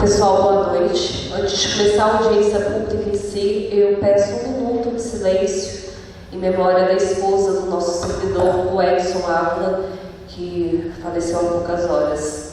Pessoal, boa noite. Antes de começar a audiência pública em si, eu peço um minuto de silêncio em memória da esposa do nosso servidor, o Edson Ávila, que faleceu há poucas horas.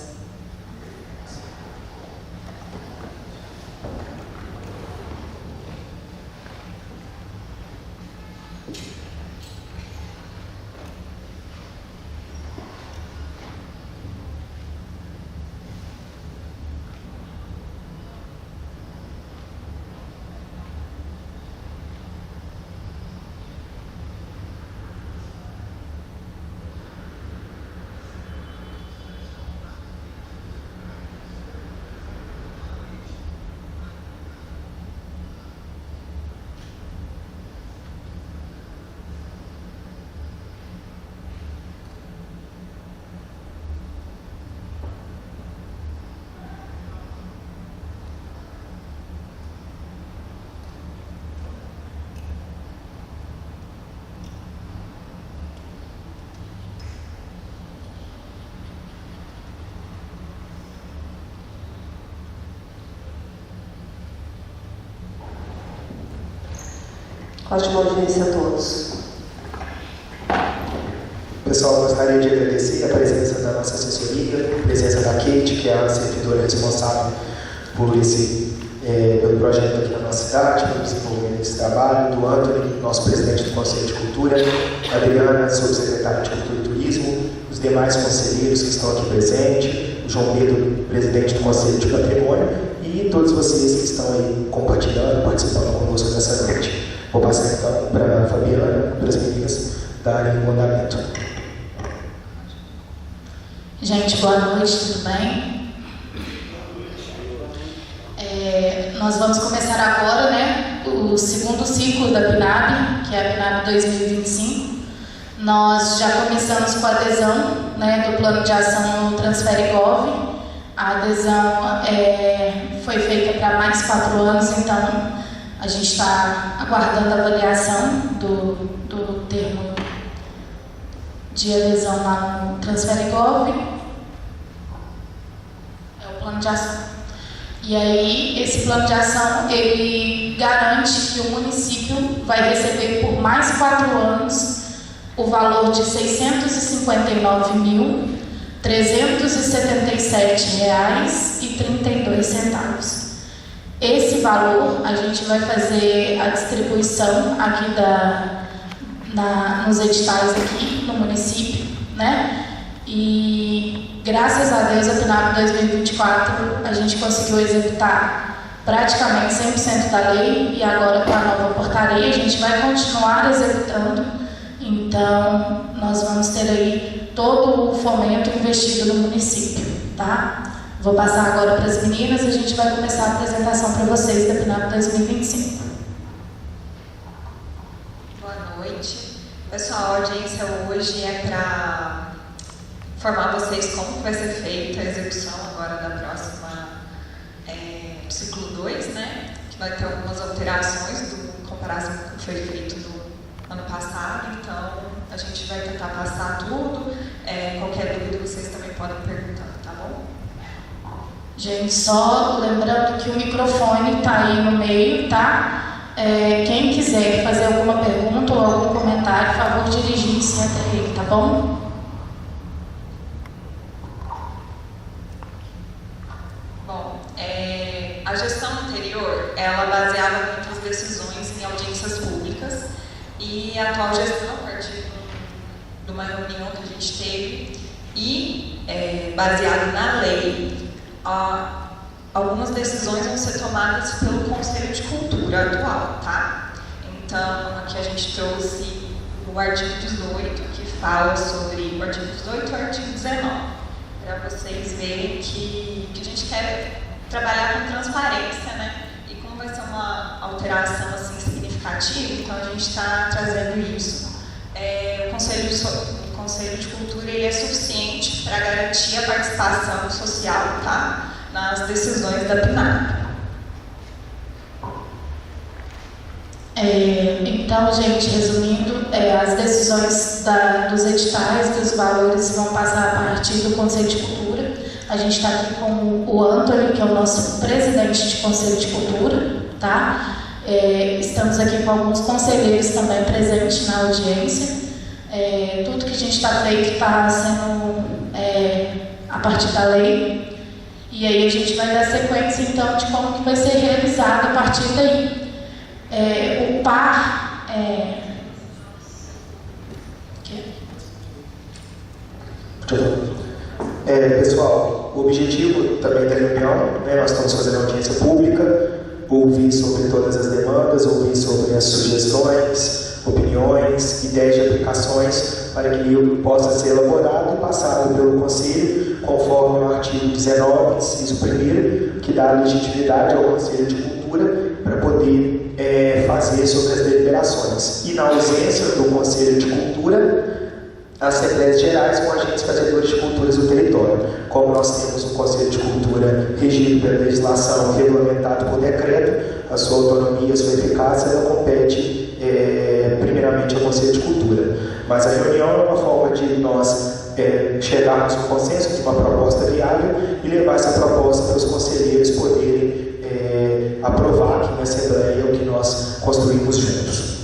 Ótima audiência a todos. Pessoal, gostaria de agradecer a presença da nossa assessoria, a presença da Kate, que é a servidora responsável pelo projeto aqui na nossa cidade, pelo desenvolvimento desse trabalho, do Antony, nosso presidente do Conselho de Cultura, a Adriana, subsecretária de Cultura e Turismo, os demais conselheiros que estão aqui presentes, o João Pedro, presidente do Conselho de Patrimônio, e todos vocês que estão aí compartilhando, participando conosco nessa noite. Vou passar então para a Fabiana, para as meninas darem o andamento. Gente, boa noite, tudo bem? Nós vamos começar agora, né, o segundo ciclo da PNAB, que é a PNAB 2025. Nós já começamos com a adesão, né, do plano de ação no Transfere Gov. A adesão foi feita para mais 4 anos, então a gente está aguardando a avaliação do termo de adesão lá no Transfere Gov. É o plano de ação. E aí, esse plano de ação, ele garante que o município vai receber por mais 4 anos o valor de R$ 659.377,32. Esse valor, a gente vai fazer a distribuição aqui nos editais aqui no município, né? E graças a Deus, a PNAB 2024, a gente conseguiu executar praticamente 100% da lei, e agora com a nova portaria a gente vai continuar executando. Então, nós vamos ter aí todo o fomento investido no município, tá? Vou passar agora para as meninas e a gente vai começar a apresentação para vocês da PNAB 2025. Boa noite. Pessoal, a audiência hoje é para informar vocês como vai ser feita a execução agora da próxima ciclo 2, né? Que vai ter algumas alterações em comparação com o que foi feito no ano passado. Então, a gente vai tentar passar tudo. Qualquer dúvida vocês também podem perguntar, tá bom? Gente, só lembrando que o microfone está aí no meio, tá? Quem quiser fazer alguma pergunta ou algum comentário, por favor, dirigir-se até ele, tá bom? Bom, a gestão anterior, ela baseava muitas decisões em audiências públicas, e a atual gestão, a partir de uma reunião que a gente teve, e baseado na lei, algumas decisões vão ser tomadas pelo Conselho de Cultura atual, tá? Então, aqui a gente trouxe o artigo 18, que fala sobre o artigo 18 e o artigo 19, para vocês verem que a gente quer trabalhar com transparência, né? E como vai ser uma alteração assim significativa, então a gente está trazendo isso. O Conselho de Cultura ele é suficiente para garantir a participação social, tá? Nas decisões da PNAB. Então, gente, resumindo, as decisões dos editais, dos valores vão passar a partir do Conselho de Cultura. A gente está aqui com o Antônio, que é o nosso presidente de Conselho de Cultura, tá? Estamos aqui com alguns conselheiros também presentes na audiência. Tudo que a gente está feito está sendo a partir da lei. E aí a gente vai dar sequência, então, de como que vai ser realizado a partir daí. O PAR... Pessoal, o objetivo também da reunião, nós estamos fazendo audiência pública, ouvir sobre todas as demandas, ouvir sobre as sugestões, opiniões, ideias de aplicações, para que ele possa ser elaborado e passado pelo Conselho, conforme o artigo 19, inciso 1º, que dá legitimidade ao Conselho de Cultura para poder fazer sobre as deliberações. E na ausência do Conselho de Cultura, Assembleias Gerais com agentes fazedores de culturas do território. Como nós temos um Conselho de Cultura regido pela legislação, regulamentado por decreto, a sua autonomia, a sua eficácia, ela compete primeiramente ao Conselho de Cultura. Mas a reunião é uma forma de nós chegarmos a um consenso de uma proposta viável e levar essa proposta para os conselheiros poderem aprovar aqui na Assembleia o que nós construímos juntos.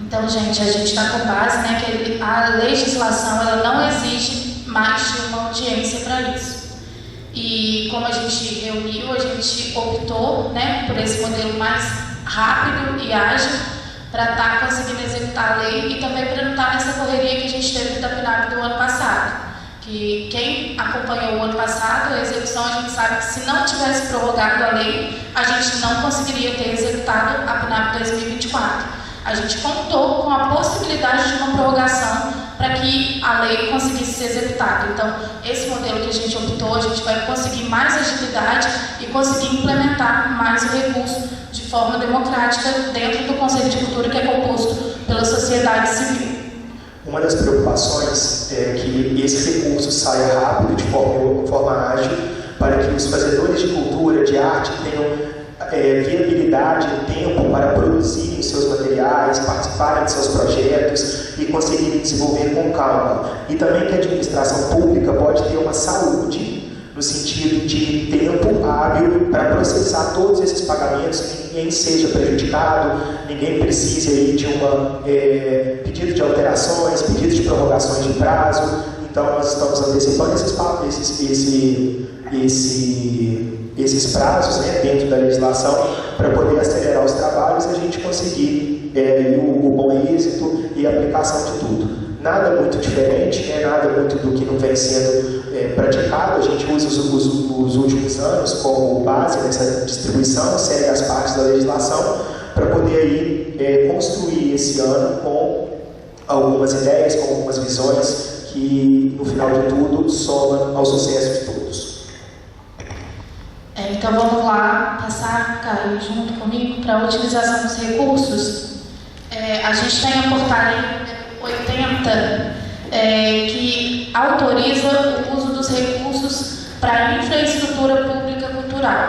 Então, gente, a gente está com base, né, que a legislação ela não exige mais de uma audiência para isso. E como a gente reuniu, a gente optou, né, por esse modelo mais rápido e ágil para estar conseguindo executar a lei e também para não estar nessa correria que a gente teve da PNAB do ano passado. Que quem acompanhou o ano passado, a execução, a gente sabe que se não tivesse prorrogado a lei, a gente não conseguiria ter executado a PNAB 2024. A gente contou com a possibilidade de uma prorrogação para que a lei conseguisse ser executada. Então, esse modelo que a gente optou, a gente vai conseguir mais agilidade e conseguir implementar mais o recurso de forma democrática dentro do Conselho de Cultura, que é composto pela sociedade civil. Uma das preocupações é que esse recurso saia rápido, de forma ágil, para que os fazedores de cultura, de arte, tenham viabilidade e tempo para produzirem seus materiais, participarem de seus projetos e conseguirem desenvolver com calma. E também que a administração pública pode ter uma saúde no sentido de tempo hábil para processar todos esses pagamentos, ninguém seja prejudicado, ninguém precise aí de pedido de alterações, pedido de prorrogações de prazo. Então nós estamos antecipando esses prazos, né, dentro da legislação para poder acelerar os trabalhos e a gente conseguir o bom êxito e a aplicação de tudo. Nada muito diferente, né, nada muito do que não vem sendo praticado. A gente usa os últimos anos como base nessa distribuição, segue as partes da legislação para poder aí, construir esse ano com algumas ideias, com algumas visões que, no final de tudo, somam ao sucesso de todos. Então vamos lá, passar, Caio, junto comigo, para a utilização dos recursos. A gente tem a portaria 80, que autoriza o uso dos recursos para infraestrutura pública cultural.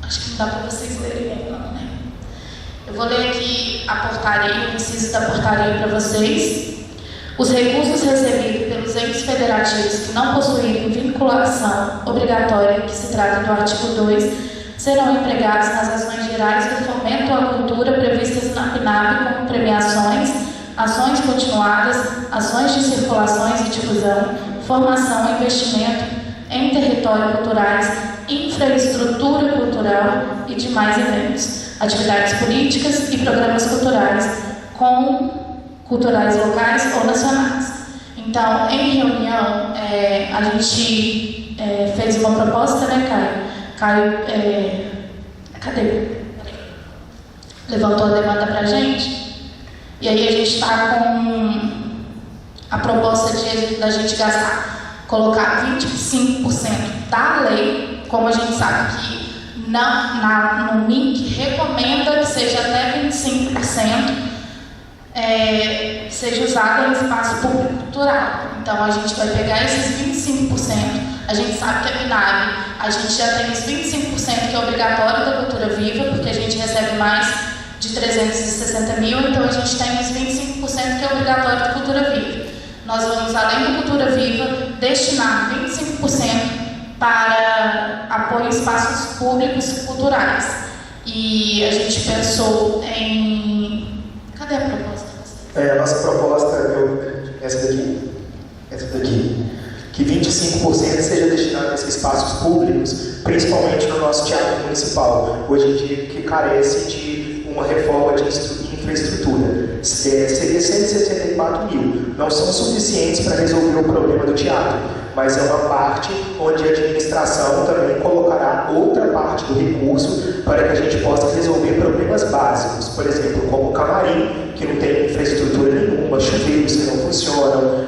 Acho que não dá para vocês lerem, não, né? Eu vou ler aqui a portaria, o inciso da portaria para vocês. Os recursos recebidos pelos entes federativos que não possuírem vinculação obrigatória, que se trata do artigo 2, serão empregados nas ações gerais do fomento à cultura previstas na PNAB, como premiações, ações continuadas, ações de circulações e difusão, formação e investimento em território culturais, infraestrutura cultural e demais eventos, atividades políticas e programas culturais culturais locais ou nacionais. Então, em reunião, a gente fez uma proposta, né, Caio? Caio, cadê? Levantou a demanda para a gente. E aí a gente está com a proposta da gente gastar, colocar 25% da lei, como a gente sabe que no MINC recomenda que seja até 25%, seja usado em espaço público cultural. Então a gente vai pegar esses 25%, a gente sabe que a PNAB, a gente já tem os 25% que é obrigatório da cultura viva, porque a gente recebe mais de 360 mil, então a gente tem os 25% que é obrigatório da cultura viva. nós vamos, além da Cultura Viva, destinar 25% para apoio a espaços públicos culturais. E a gente pensou em... Cadê a proposta? A nossa proposta, essa daqui, que 25% seja destinado a esses espaços públicos, principalmente no nosso teatro municipal, hoje em dia que carece de uma reforma de infraestrutura. Seria 164 mil, não são suficientes para resolver o problema do teatro, mas é uma parte onde a administração também colocará outra parte do recurso para que a gente possa resolver problemas básicos, por exemplo, como o camarim, que não tem infraestrutura nenhuma, chuveiros que não funcionam,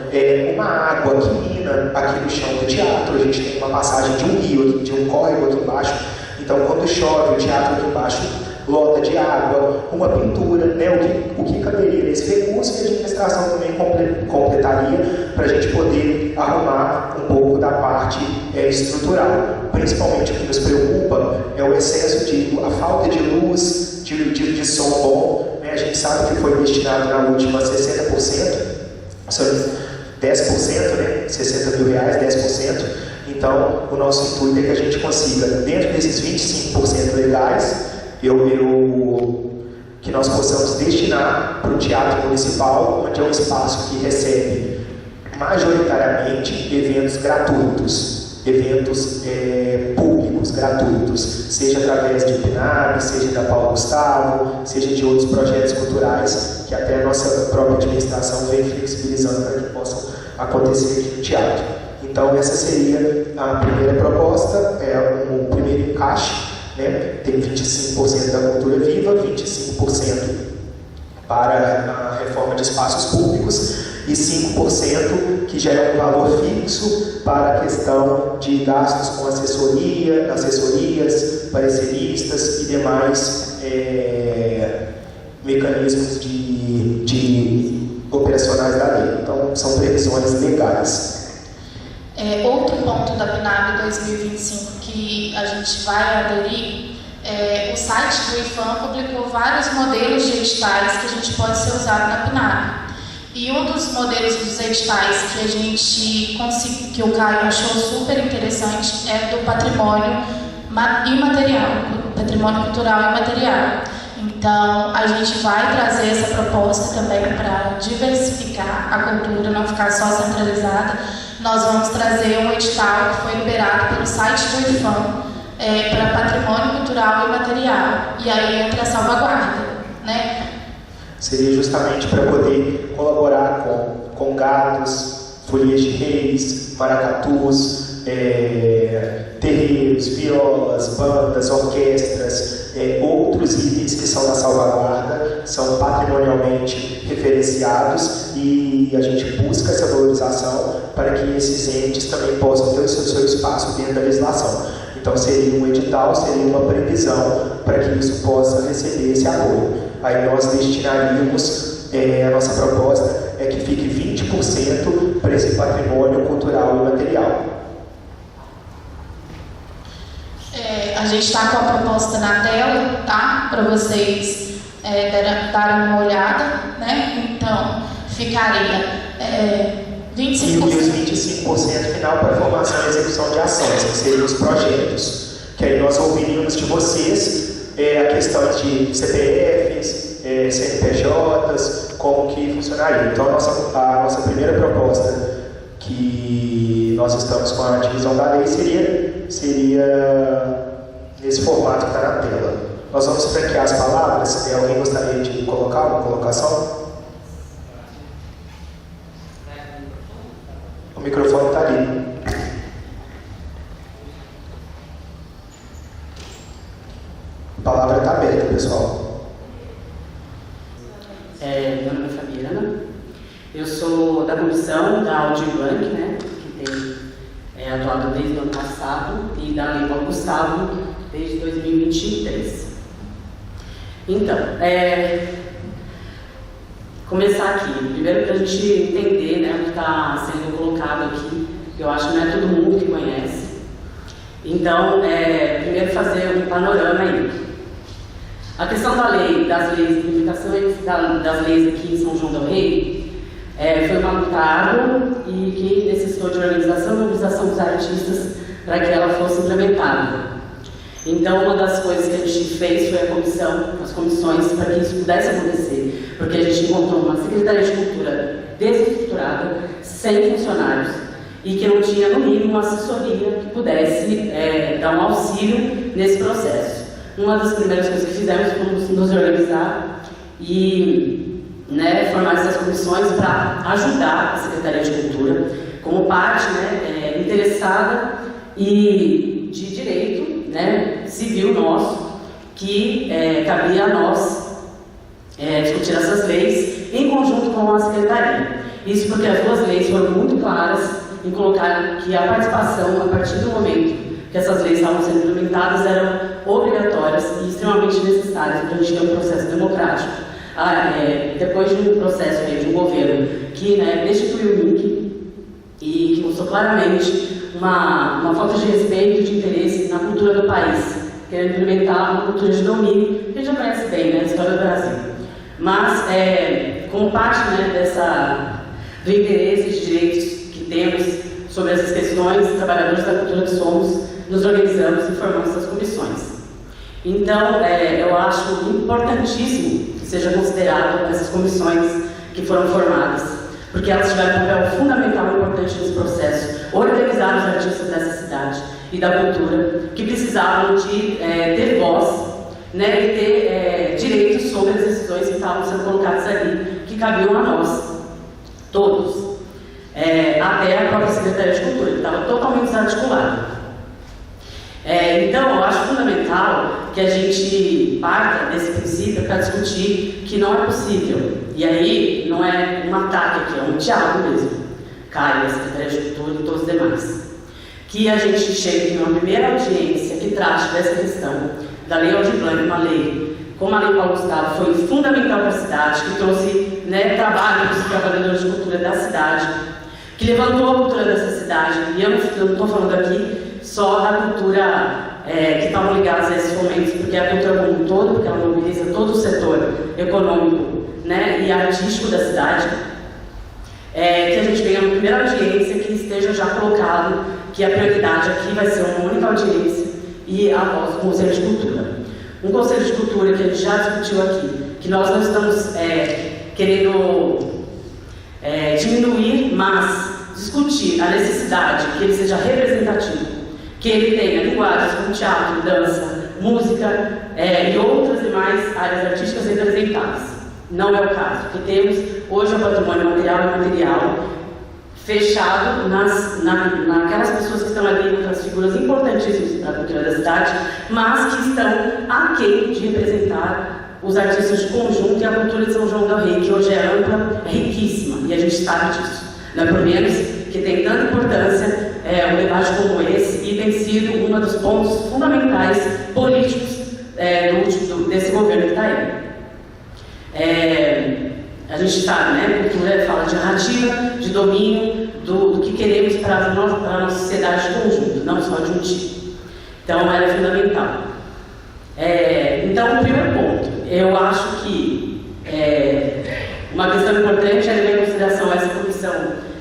uma água que mina aqui no chão do teatro, a gente tem uma passagem de um rio, de um córrego aqui embaixo, então quando chove o teatro aqui embaixo lota de água, uma pintura, né? O que caberia nesse recurso que a administração também completaria para a gente poder arrumar um pouco da parte estrutural. Principalmente o que nos preocupa é o excesso a falta de luz, de som bom, né? A gente sabe que foi destinado na última 60%, 10%, né? 60 mil reais, 10%. Então, o nosso intuito é que a gente consiga, dentro desses 25% legais, que nós possamos destinar para o Teatro Municipal, onde é um espaço que recebe majoritariamente eventos gratuitos, eventos públicos gratuitos, seja através de PNAB, seja da Paulo Gustavo, seja de outros projetos culturais que até a nossa própria administração vem flexibilizando para que possam acontecer aqui no teatro. Então essa seria a primeira proposta, o primeiro encaixe. Tem 25% da Cultura Viva, 25% para a reforma de espaços públicos e 5% que já é um valor fixo para a questão de gastos com assessorias, pareceristas e demais mecanismos de operacionais da lei. Então, são previsões legais. Outro ponto da PNAB 2025 que a gente vai aderir, o site do IFAM publicou vários modelos de editais que a gente pode ser usado na PNAB. E um dos modelos dos editais que a gente que o Caio achou super interessante é do patrimônio imaterial, patrimônio cultural imaterial. Então, a gente vai trazer essa proposta também para diversificar a cultura, não ficar só centralizada. Nós vamos trazer um edital que foi liberado pelo site do IFAM para patrimônio cultural e material. E aí entra a salvaguarda, né? Seria justamente para poder colaborar com gatos, folias de reis, maracatus, terreiros, violas, bandas, orquestras, outros itens que são da salvaguarda, são patrimonialmente referenciados e a gente busca essa valorização para que esses entes também possam ter o seu espaço dentro da legislação. Então seria um edital, seria uma previsão para que isso possa receber esse apoio. Aí nós destinaríamos, a nossa proposta é que fique 20% para esse patrimônio cultural e material. A gente está com a proposta na tela, tá? Para vocês darem uma olhada, né? Então, ficaria 25%. E os 25% final para formação e execução de ações, que seriam os projetos. Que aí nós ouviríamos de vocês a questão de CPFs, CNPJs, como que funcionaria. Então, a nossa primeira proposta, que nós estamos com a divisão da lei, seria nesse formato que está na tela. Nós vamos franquear as palavras. Alguém gostaria de colocar uma colocação? O microfone está ali. A palavra está aberta, pessoal. Meu nome é Fabiana. Eu sou da comissão da Audiobank, né, que tem atuado desde o ano passado, e da Lei Paulo Gustavo desde 2023. Então, começar aqui. Primeiro para a gente entender, né, o que está sendo colocado aqui, que eu acho que não é todo mundo que conhece. Então, primeiro fazer um panorama aí. A questão das leis, implicações das leis aqui em São João del Rei, Foi uma luta árdua e que necessitou de organização e mobilização dos artistas para que ela fosse implementada. Então, uma das coisas que a gente fez foi as comissões para que isso pudesse acontecer, porque a gente encontrou uma Secretaria de Cultura desestruturada, sem funcionários, e que não tinha, no mínimo, uma assessoria que pudesse dar um auxílio nesse processo. Uma das primeiras coisas que fizemos foi nos organizar e formar essas comissões para ajudar a Secretaria de Cultura, como parte interessada e de direito civil nosso, que cabia a nós discutir essas leis em conjunto com a Secretaria. Isso porque as duas leis foram muito claras em colocar que a participação, a partir do momento que essas leis estavam sendo implementadas, eram obrigatórias e extremamente necessárias para a gente ter um processo democrático. Depois de um processo de um governo que destituiu o MIC e que mostrou claramente uma falta de respeito e de interesse na cultura do país, querendo implementar uma cultura de domínio, que a gente já conhece bem, a história do Brasil. Mas, como parte do interesse de direitos que temos sobre essas questões, trabalhadores da cultura que somos, nos organizamos e formamos essas comissões. Então, eu acho importantíssimo que seja considerado essas comissões que foram formadas, porque elas tiveram um papel fundamental e importante nesse processo, organizar os artistas dessa cidade e da cultura, que precisavam de ter voz e ter direitos sobre as decisões que estavam sendo colocadas ali, que cabiam a nós, todos, até a própria Secretaria de Cultura, que estava totalmente desarticulada. Então, eu acho fundamental que a gente parta desse princípio para discutir que não é possível. E aí, não é um ataque aqui, é um diálogo mesmo. Caio, a Secretaria de Cultura e todos os demais. Que a gente chegue numa primeira audiência que trate dessa questão da Lei Aldir Blanc, uma lei, como a Lei Paulo Gustavo, foi fundamental para a cidade, que trouxe trabalho para os trabalhadores de cultura da cidade, que levantou a cultura dessa cidade. E eu não estou falando aqui só da cultura que estavam ligadas a esses momentos, porque a cultura como um todo, porque ela mobiliza todo o setor econômico e artístico da cidade, que a gente venha na primeira audiência que esteja já colocado que a prioridade aqui vai ser uma única audiência e a voz do Conselho de Cultura. Um Conselho de Cultura que a gente já discutiu aqui, que nós não estamos querendo diminuir, mas discutir a necessidade que ele seja representativo, que ele tenha linguagens como teatro, dança, música e outras demais áreas artísticas representadas. Não é o caso. O que temos hoje é o patrimônio material e imaterial fechado naquelas pessoas que estão ali, naquelas figuras importantíssimas para a cultura da cidade, mas que estão aquém de representar os artistas de conjunto e a cultura de São João del Rei, que hoje é ampla, é riquíssima, e a gente sabe disso. Não é por menos que tem tanta importância um debate como esse, e tem sido um dos pontos fundamentais políticos desse governo que está aí. A gente sabe, cultura fala de narrativa, de domínio, do que queremos para a nossa sociedade de conjunto, não só de um tipo. Então, ela é fundamental. Então, o primeiro ponto, eu acho que uma questão importante é levar em consideração essa comissão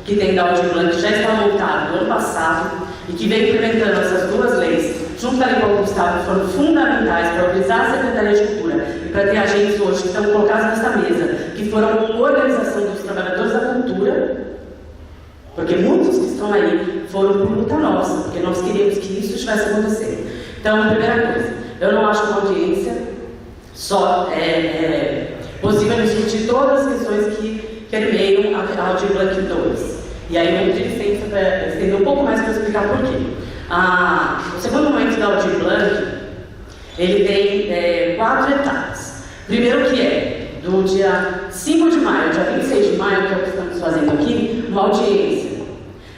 que tem da Aldir Blanc, que já está montada no ano passado e que vem implementando essas duas leis, junto com a Lei Paulo Gustavo, foram fundamentais para organizar a Secretaria de Cultura e para ter agentes hoje que estão colocados nessa mesa, que foram organização dos trabalhadores da cultura, porque muitos que estão aí foram por luta nossa, porque nós queríamos que isso estivesse acontecendo. Então, a primeira coisa, eu não acho que uma audiência só possível discutir todas as questões que permeiam a Aldir Blanc 2. E aí eu vou pedir licença para estender um pouco mais para explicar por quê. O segundo momento da Aldir Blanc, ele tem 4 etapas. Primeiro que é do dia 5 de maio ao dia 26 de maio, que é o que estamos fazendo aqui, uma audiência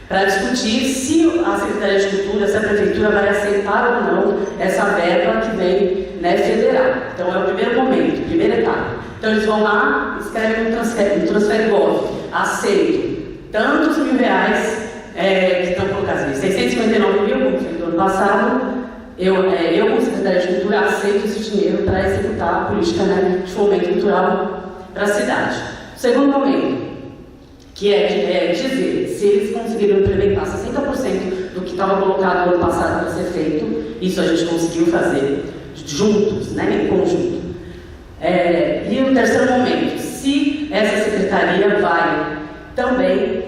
para discutir se a Secretaria de Cultura, se a Prefeitura vai aceitar ou não essa verba que vem federal. Então é o primeiro momento, primeira etapa. Então eles vão lá, escrevem no transfer gov, aceito tantos mil reais que estão colocados ali, 659 mil, como foi no ano passado. Eu como Secretaria de Cultura, aceito esse dinheiro para executar a política de fomento cultural para a cidade. O segundo momento, que é dizer se eles conseguiram implementar 60% do que estava colocado no ano passado para ser feito, isso a gente conseguiu fazer juntos, né, em conjunto. E o terceiro momento, se essa secretaria vai também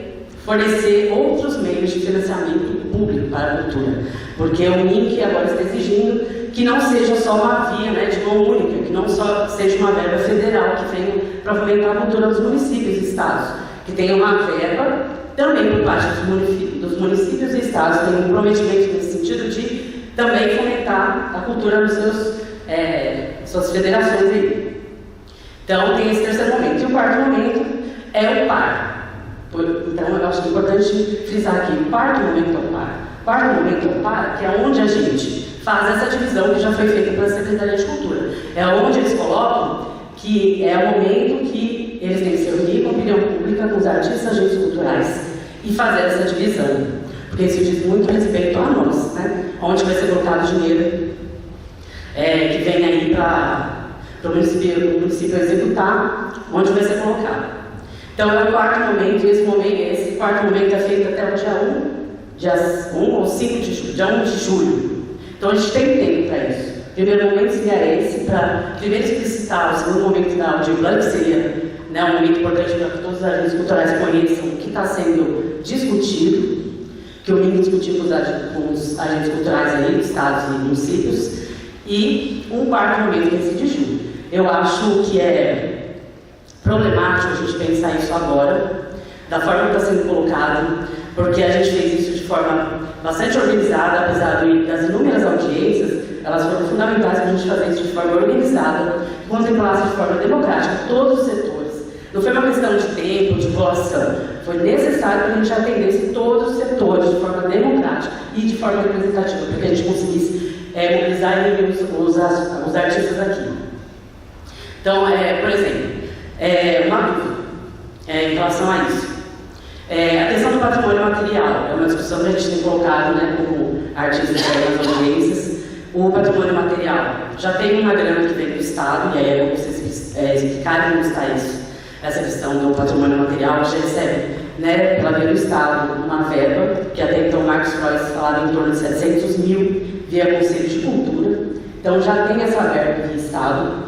fornecer outros meios de financiamento público para a cultura, porque o MINC agora está exigindo que não seja só uma via, né, de mão única, que não só seja uma verba federal que venha para fomentar a cultura dos municípios e estados, que tenha uma verba também por parte dos municípios e estados, tem um comprometimento nesse sentido de também fomentar a cultura nos suas federações aí. Então tem esse terceiro momento. E o quarto momento é o par. Então eu acho importante frisar aqui, o quarto momento é o par. O quarto momento é o par, que é onde a gente faz essa divisão que já foi feita pela Secretaria de Cultura. É onde eles colocam que é o momento que eles têm que se reunir com a opinião pública, com os artistas, agentes culturais e fazer essa divisão. Porque isso diz muito respeito a nós, né? Onde vai ser colocado o dinheiro que vem aí para o município executar, onde vai ser colocado. Então é o quarto momento, e esse quarto momento é feito até o dia 1 ou 5 de julho, dia 1 de julho. Então a gente tem tempo para isso. O primeiro momento seria esse, para primeiro explicitar, o segundo momento da Aldir Blanc, que seria, né, um momento importante para que todos os agentes culturais conheçam o que está sendo discutido, que o MINC discutiu com os agentes culturais aí, estados e municípios, e um quarto momento, que é esse de julho. Eu acho que é problemático a gente pensar isso agora, da forma que está sendo colocado, porque a gente fez isso de forma bastante organizada, apesar das inúmeras audiências, elas foram fundamentais para a gente fazer isso de forma organizada, contemplasse de forma democrática todos os setores. Não foi uma questão de tempo, de população, foi necessário que a gente atendesse todos os setores de forma democrática e de forma representativa, para que a gente conseguisse mobilizar os artistas aqui. Então, por exemplo, uma dúvida em relação a isso. A questão do patrimônio material é uma discussão que a gente tem colocado, né, como artistas nas audiências. O patrimônio material já tem uma grana que vem do Estado, e aí é bom vocês explicarem como está isso. Essa questão do patrimônio material já recebe, né, pela via do Estado, uma verba, que até então o Marcos Frois falava em torno de 700 mil via Conselho de Cultura. Então já tem essa verba do Estado.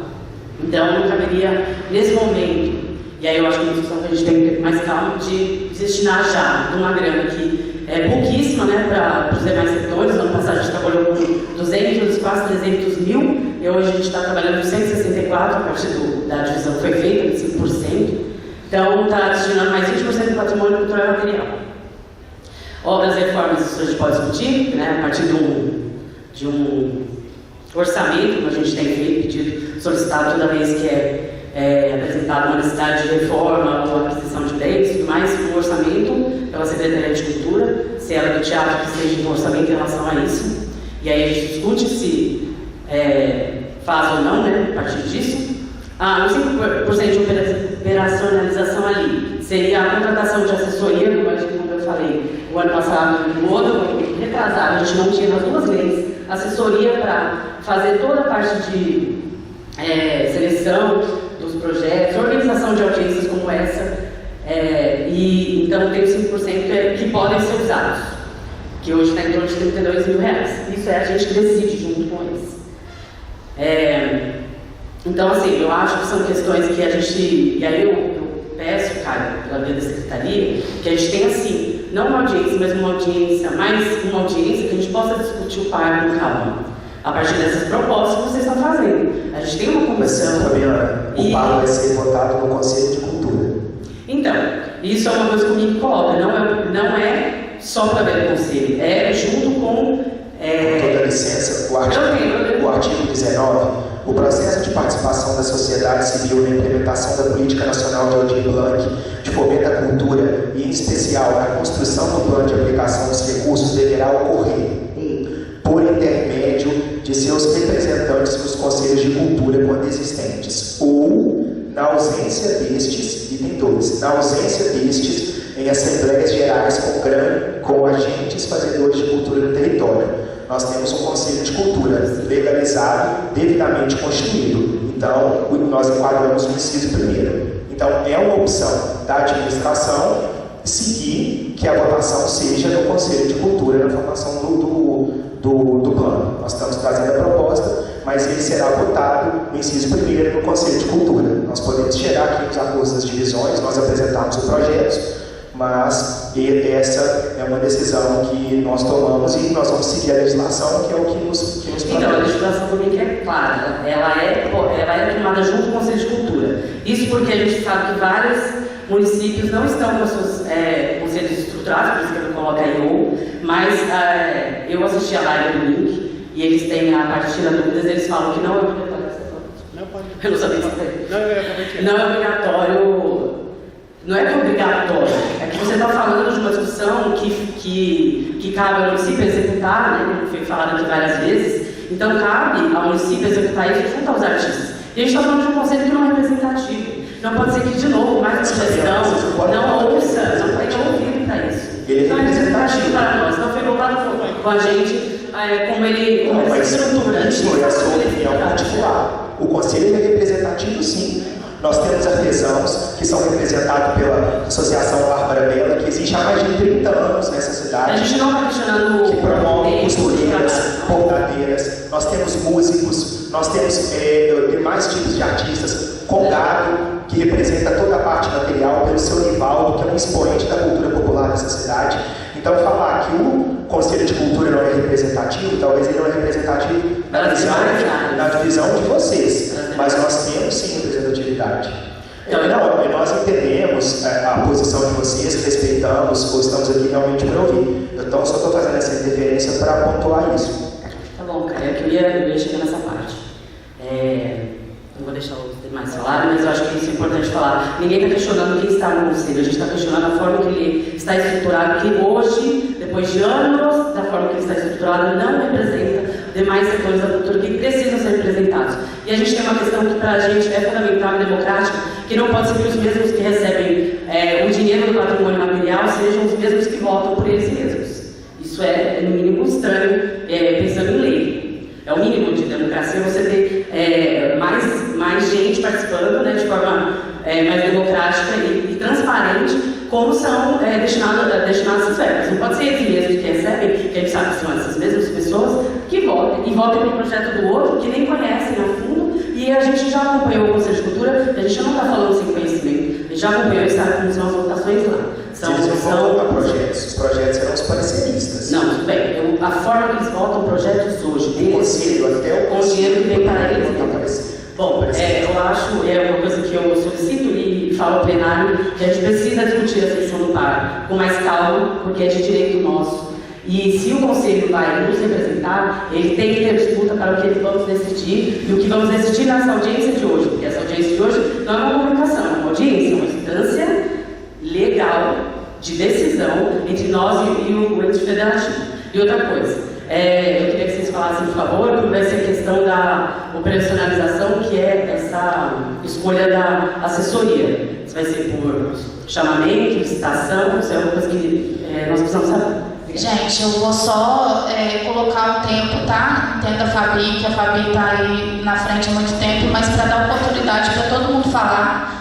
Então não caberia, nesse momento, e aí eu acho que é uma discussão que a gente tem que ter mais calma, de destinar já uma grana que é pouquíssima, né, para os demais setores. No ano passado a gente trabalhou com 200, quase 300 mil, e hoje a gente está trabalhando com 164, a partir da divisão que foi feita, de 5%. Então está destinando mais 20% do patrimônio cultural e material. Obras e reformas, isso a gente pode discutir, né, a partir de um orçamento que a gente tem feito, pedido, solicitado toda vez que é apresentada uma necessidade de reforma ou aquisição de bens, tudo mais, um orçamento pela Secretaria de Cultura, se ela do teatro que seja um orçamento em relação a isso, e aí a gente discute se faz ou não, né, a partir disso. Os 5% de operacionalização ali seria a contratação de assessoria, como eu falei, o ano passado, no ano retrasado, a gente não tinha nas duas leis assessoria para fazer toda a parte de seleção dos projetos, organização de audiências como essa, e então tem os 5% que podem ser usados, que hoje está em torno de R$32 mil. Isso é a gente que decide junto com eles. Então, assim, eu acho que são questões que a gente, e aí eu peço, cara, pela via da secretaria, que a gente tenha, assim, não uma audiência, mas uma audiência, mais uma audiência que a gente possa discutir o par com calma, a partir dessas propostas que vocês estão fazendo. A gente tem uma comissão. Fabiana, o par vai ser votado no Conselho de Cultura. Então, isso é uma coisa que o MINC coloca, não é só para ver o Conselho, é junto com... Com toda licença, o artigo 19, o processo de participação da sociedade civil na implementação da Política Nacional de Aldir Blanc, de fomento à cultura e, em especial, na construção do plano de aplicação dos recursos, deverá ocorrer, por intermédio de seus representantes nos conselhos de cultura quando existentes, ou, na ausência destes, item 2, na ausência destes, em assembleias gerais com agentes fazedores de cultura no território. Nós temos um Conselho de Cultura legalizado, devidamente constituído. Então, nós enquadramos o inciso primeiro. Então, é uma opção da administração seguir que a votação seja no Conselho de Cultura na formação do plano. Nós estamos trazendo a proposta, mas ele será votado no inciso primeiro no Conselho de Cultura. Nós podemos chegar aqui nos acordos das divisões, nós apresentamos o projeto, mas essa é uma decisão que nós tomamos e nós vamos seguir a legislação, que é o que nos Então, a legislação também que é clara, ela é tomada junto com o Conselho de Cultura. Isso porque a gente sabe que vários municípios não estão com seus conselhos estruturados, por isso que eu coloco aí mas eu assisti a live do Link e eles têm a parte de tirar dúvidas, eles falam que não é obrigatório. Eu não sabia disso. Não é obrigatório. Não é que é obrigatório, é que você está falando de uma discussão que cabe ao município executar, né, como foi falado aqui várias vezes, então cabe ao município executar isso junto aos artistas. E a gente está falando de um conceito que não é representativo. Não pode ser que, de novo, mais uma sugestão, não ouça, não vai ter ouvido para isso. Não é representativo para nós, não foi voltado com a gente como ele estrutura. Isso é a sua opinião particular. O conselho é representativo, sim. Nós temos artesãos que são representados pela Associação Bárbara Bela, que existe há mais de 30 anos nessa cidade. A gente não está questionando que promove costureiras, bordadeiras. Nós temos músicos, nós temos demais tipos de artistas, Congado, que representa toda a parte material, pelo seu Nivaldo, que é um expoente da cultura popular dessa cidade. Então, falar que o Conselho de Cultura não é representativo, talvez ele não é representativo na divisão de vocês, mas nós temos sim representatividade. Então, nós entendemos a posição de vocês, respeitamos, ou estamos aqui realmente para ouvir. Então, só estou fazendo essa interferência para pontuar isso. Tá bom, cara, eu ia chegar nessa parte. Não vou deixar os demais falarem, mas eu acho que isso é importante falar. Ninguém está questionando quem está no conselho, a gente está questionando a forma que ele está estruturado, que hoje, depois de anos, da forma que ele está estruturado, não representa demais setores da cultura que precisam ser representados. E a gente tem uma questão que para a gente é fundamental e democrática, que não pode ser que os mesmos que recebem o dinheiro do patrimônio material sejam os mesmos que votam por eles mesmos. Isso é, no mínimo, estranho, pensando em lei. É o mínimo de democracia você ter mais gente participando, né, de forma mais democrática e transparente, como são destinadas essas verbas. Não pode ser eles mesmos que recebem, que a gente sabe que são essas mesmas pessoas, que votem. E votem pelo projeto do outro, que nem conhecem a fundo. E a gente já acompanhou o Conselho de Cultura, a gente não está falando sem conhecimento. A gente já acompanhou e sabe como são as votações lá. Eles não votam projetos, os projetos serão os pareceristas. Não, tudo bem. A forma que eles votam projetos hoje, com o dinheiro que vem para eles. Bom, eu acho, uma coisa que eu solicito e falo ao plenário, que a gente precisa discutir a sessão do par com mais calma, porque é de direito nosso. E se o Conselho vai nos representar, ele tem que ter disputa para o que vamos decidir, e o que vamos decidir nessa audiência de hoje, porque essa audiência de hoje não é uma comunicação, é uma audiência, é uma instância legal de decisão entre nós e o ente federativo. E outra coisa, eu queria que vocês falassem, por favor, como vai ser a questão da operacionalização, que é essa escolha da assessoria. Se vai ser por chamamento, licitação, isso é uma coisa que nós precisamos saber. Gente, eu vou só colocar um tempo, tá? Entendo a Fabi, que a Fabi está aí na frente há muito tempo, mas para dar oportunidade para todo mundo falar,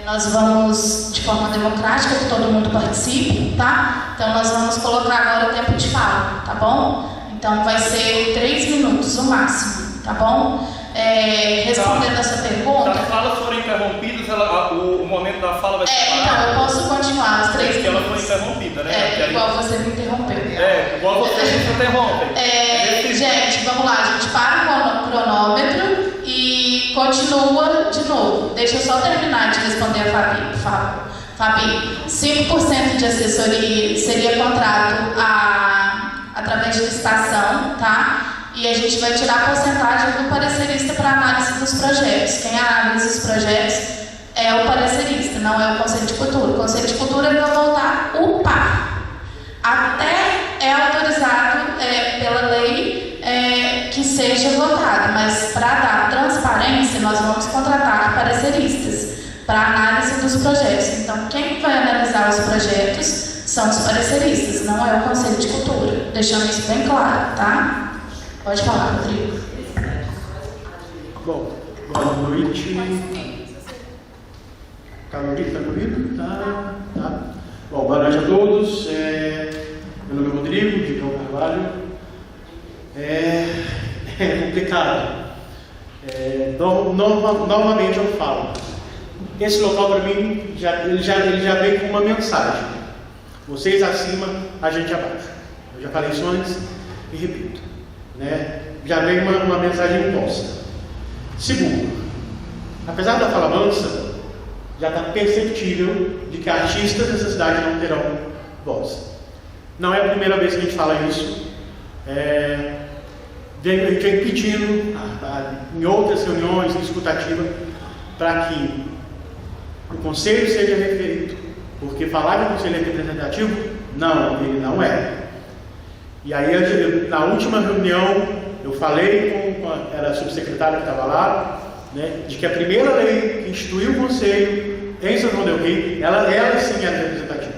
nós vamos, de forma democrática, que todo mundo participe, tá? Então nós vamos colocar agora o tempo de fala, tá bom? Então vai ser 3 minutos o máximo, tá bom? Respondendo essa pergunta... Se as falas forem interrompidas, o momento da fala vai ser... então, eu posso continuar os 3 minutos. Porque ela foi interrompida, né? Igual você me interrompeu. Igual você me interrompe. Gente, vamos lá, a gente para o cronômetro e continua de novo. Deixa eu só terminar de responder a Fabi, por favor. Fabi, 5% de assessoria seria contrato através de licitação, tá? E a gente vai tirar a porcentagem do parecerista para análise dos projetos. Quem analisa os projetos é o parecerista, não é o Conselho de Cultura. O Conselho de Cultura vai voltar o par. Até é autorizado pela lei que seja votado, mas para dar transparência, nós vamos contratar pareceristas para análise dos projetos. Então, quem vai analisar os projetos são os pareceristas, não é o Conselho de Cultura. Deixando isso bem claro, tá? Pode falar, Rodrigo. Bom, boa noite. Carolina, está comigo? Tá. Bom, boa noite a todos. Meu nome é Rodrigo, de João Carvalho. É complicado. Novamente eu falo. Esse local para mim ele já vem com uma mensagem. Vocês acima, a gente abaixo. Eu já falei isso antes e repito. Né? Já vem uma mensagem imposta. Segundo, apesar da fala mansa, já está perceptível de que artistas dessa cidade não terão voz. Não é a primeira vez que a gente fala isso. A gente vem pedindo em outras reuniões, em escutativa, para que o conselho seja referido. Porque falar que o conselho é representativo, não, ele não é. E aí, na última reunião, eu falei era a subsecretária que estava lá, né, de que a primeira lei que instituiu o conselho em São João del Rei, ela sim era representativa.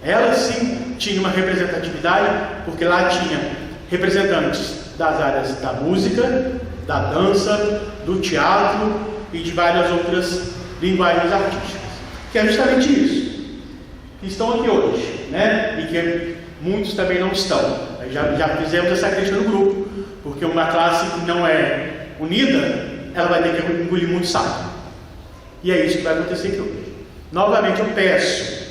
Ela sim tinha uma representatividade, porque lá tinha representantes das áreas da música, da dança, do teatro e de várias outras linguagens artísticas. Que é justamente isso. Que estão aqui hoje, né? E que muitos também não estão. Já fizemos essa crítica no grupo, porque uma classe que não é unida, ela vai ter que engolir muito saco. E é isso que vai acontecer aqui hoje. Novamente eu peço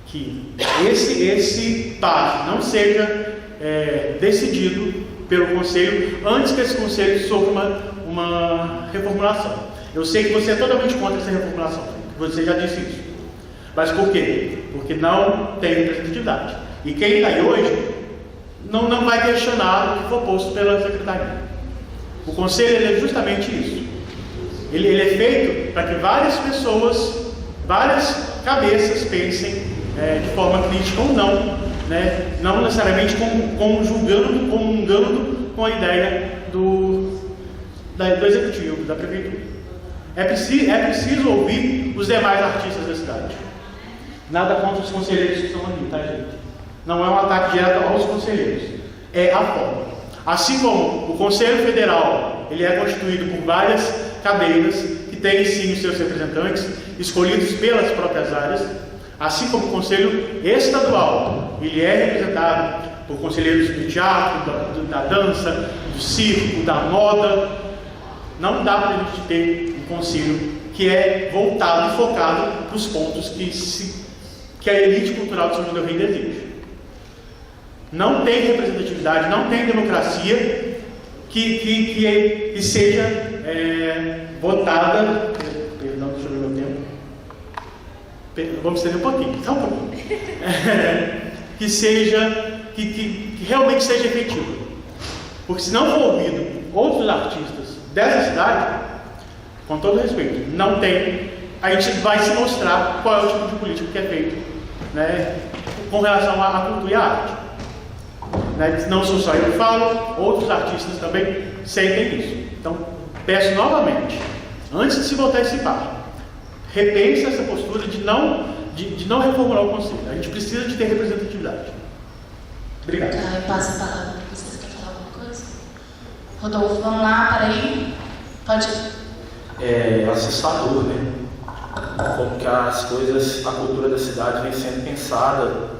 que esse passo não seja decidido pelo Conselho antes que esse Conselho sofra uma reformulação. Eu sei que você é totalmente contra essa reformulação, você já disse isso. Mas por quê? Porque não tem representatividade. E quem está aí hoje não vai questionar o que for posto pela Secretaria. O Conselho ele é justamente isso. Ele é feito para que várias pessoas, várias cabeças pensem de forma crítica ou não, né? Não necessariamente comungando com a ideia do Executivo, da Prefeitura. É preciso ouvir os demais artistas da cidade. Nada contra os conselheiros que estão ali, tá, gente? Não é um ataque direto aos conselheiros. É a forma. Assim como o Conselho Federal, ele é constituído por várias cadeiras que têm sim os seus representantes, escolhidos pelas próprias áreas, assim como o Conselho Estadual, ele é representado por conselheiros do teatro, da dança, do circo, da moda. Não dá para a gente ter um conselho que é voltado e focado para os pontos que a elite cultural de São João del Rei deseja. Não tem representatividade, não tem democracia que seja votada. Perdão, deixa eu ver meu tempo. Vamos estender um pouquinho, só um pouquinho. Que realmente seja efetivo. Porque se não for ouvido outros artistas dessa cidade, com todo respeito, não tem, a gente vai se mostrar qual é o tipo de política que é feito, né, com relação à cultura e à arte. Né? Não sou só eu que falo, outros artistas também sentem isso. Então, peço novamente, antes de se voltar esse papo, repense essa postura de não reformular o Conselho. A gente precisa de ter representatividade. Obrigado. Eu passo a palavra para vocês. Querem falar alguma coisa? Rodolfo, vamos lá, peraí. Pode ir. É assustador, né? Como que as coisas, a cultura da cidade vem sendo pensada,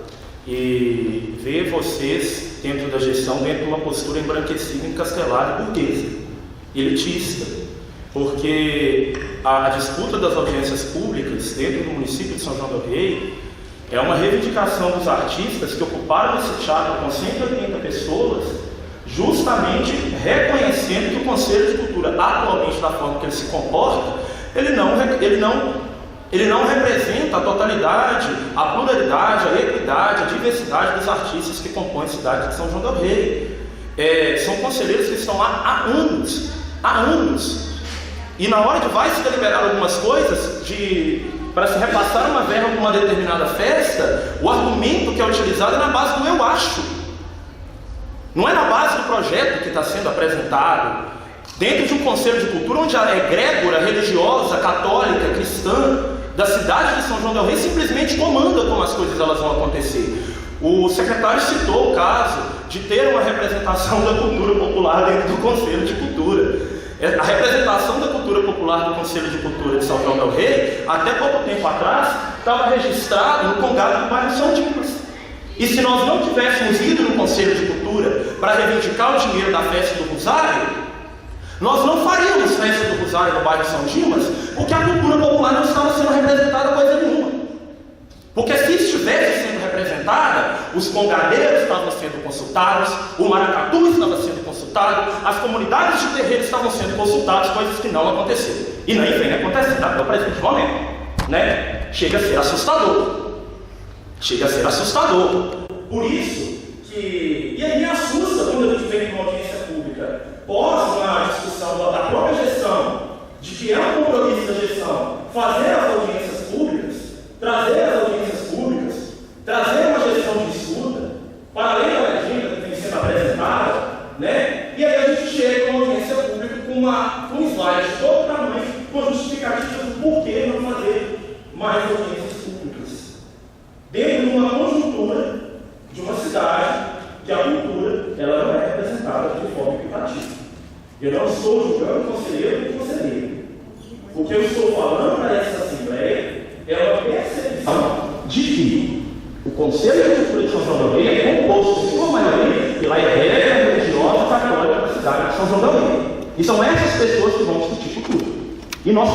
e ver vocês dentro da gestão, dentro de uma postura embranquecida, encastelada e burguesa, elitista, porque a disputa das audiências públicas dentro do município de São João del Rei é uma reivindicação dos artistas que ocuparam esse teatro com 180 pessoas, justamente reconhecendo que o Conselho de Cultura, atualmente da forma que ele se comporta, ele não representa a totalidade, a pluralidade, a equidade, a diversidade dos artistas que compõem a cidade de São João del Rei. São conselheiros que estão lá há anos. E na hora que vai se deliberar algumas coisas, para se repassar uma verba para uma determinada festa, o argumento que é utilizado é na base do eu acho. Não é na base do projeto que está sendo apresentado. Dentro de um conselho de cultura onde a egrégora religiosa, católica, cristã da cidade de São João del Rei simplesmente comanda como as coisas elas vão acontecer. O secretário citou o caso de ter uma representação da cultura popular dentro do Conselho de Cultura. A representação da cultura popular do Conselho de Cultura de São João del Rei, até pouco tempo atrás, estava registrado no Congado do bairro São Dimas. E se nós não tivéssemos ido no Conselho de Cultura para reivindicar o dinheiro da festa do Rosário, nós não faríamos festa do Rosário no bairro São Dimas, porque a cultura popular não estava sendo representada coisa nenhuma. Porque se estivesse sendo representada, os congadeiros estavam sendo consultados, o maracatu estava sendo consultado, as comunidades de terreiro estavam sendo consultadas, coisas que não aconteceram. E nem vem acontecendo até o presente momento, né? Chega a ser assustador. Chega a ser assustador. Por isso que... E aí me assusta quando a gente vem com uma audiência pública, pós uma discussão da própria gestão, de que é um compromisso da gestão fazer as audiências públicas, trazer as audiências públicas, trazer uma gestão de escuta, para além da legenda que vem sendo apresentada, né? E aí a gente chega com uma audiência pública com um slide de todo tamanho, com justificativas do porquê não fazer mais audiências públicas. Dentro de uma conjuntura de uma cidade que a cultura ela não é representada de forma equitativa. Eu não estou julgando conselheiro por conselheiro. O que eu estou falando para essa Assembleia é uma percepção de que o Conselho de Cultura de São João del Rei é composto, de sua maioria, pela igreja religiosa católica da cidade de São João del Rei. E são essas pessoas que vão discutir cultura. E nós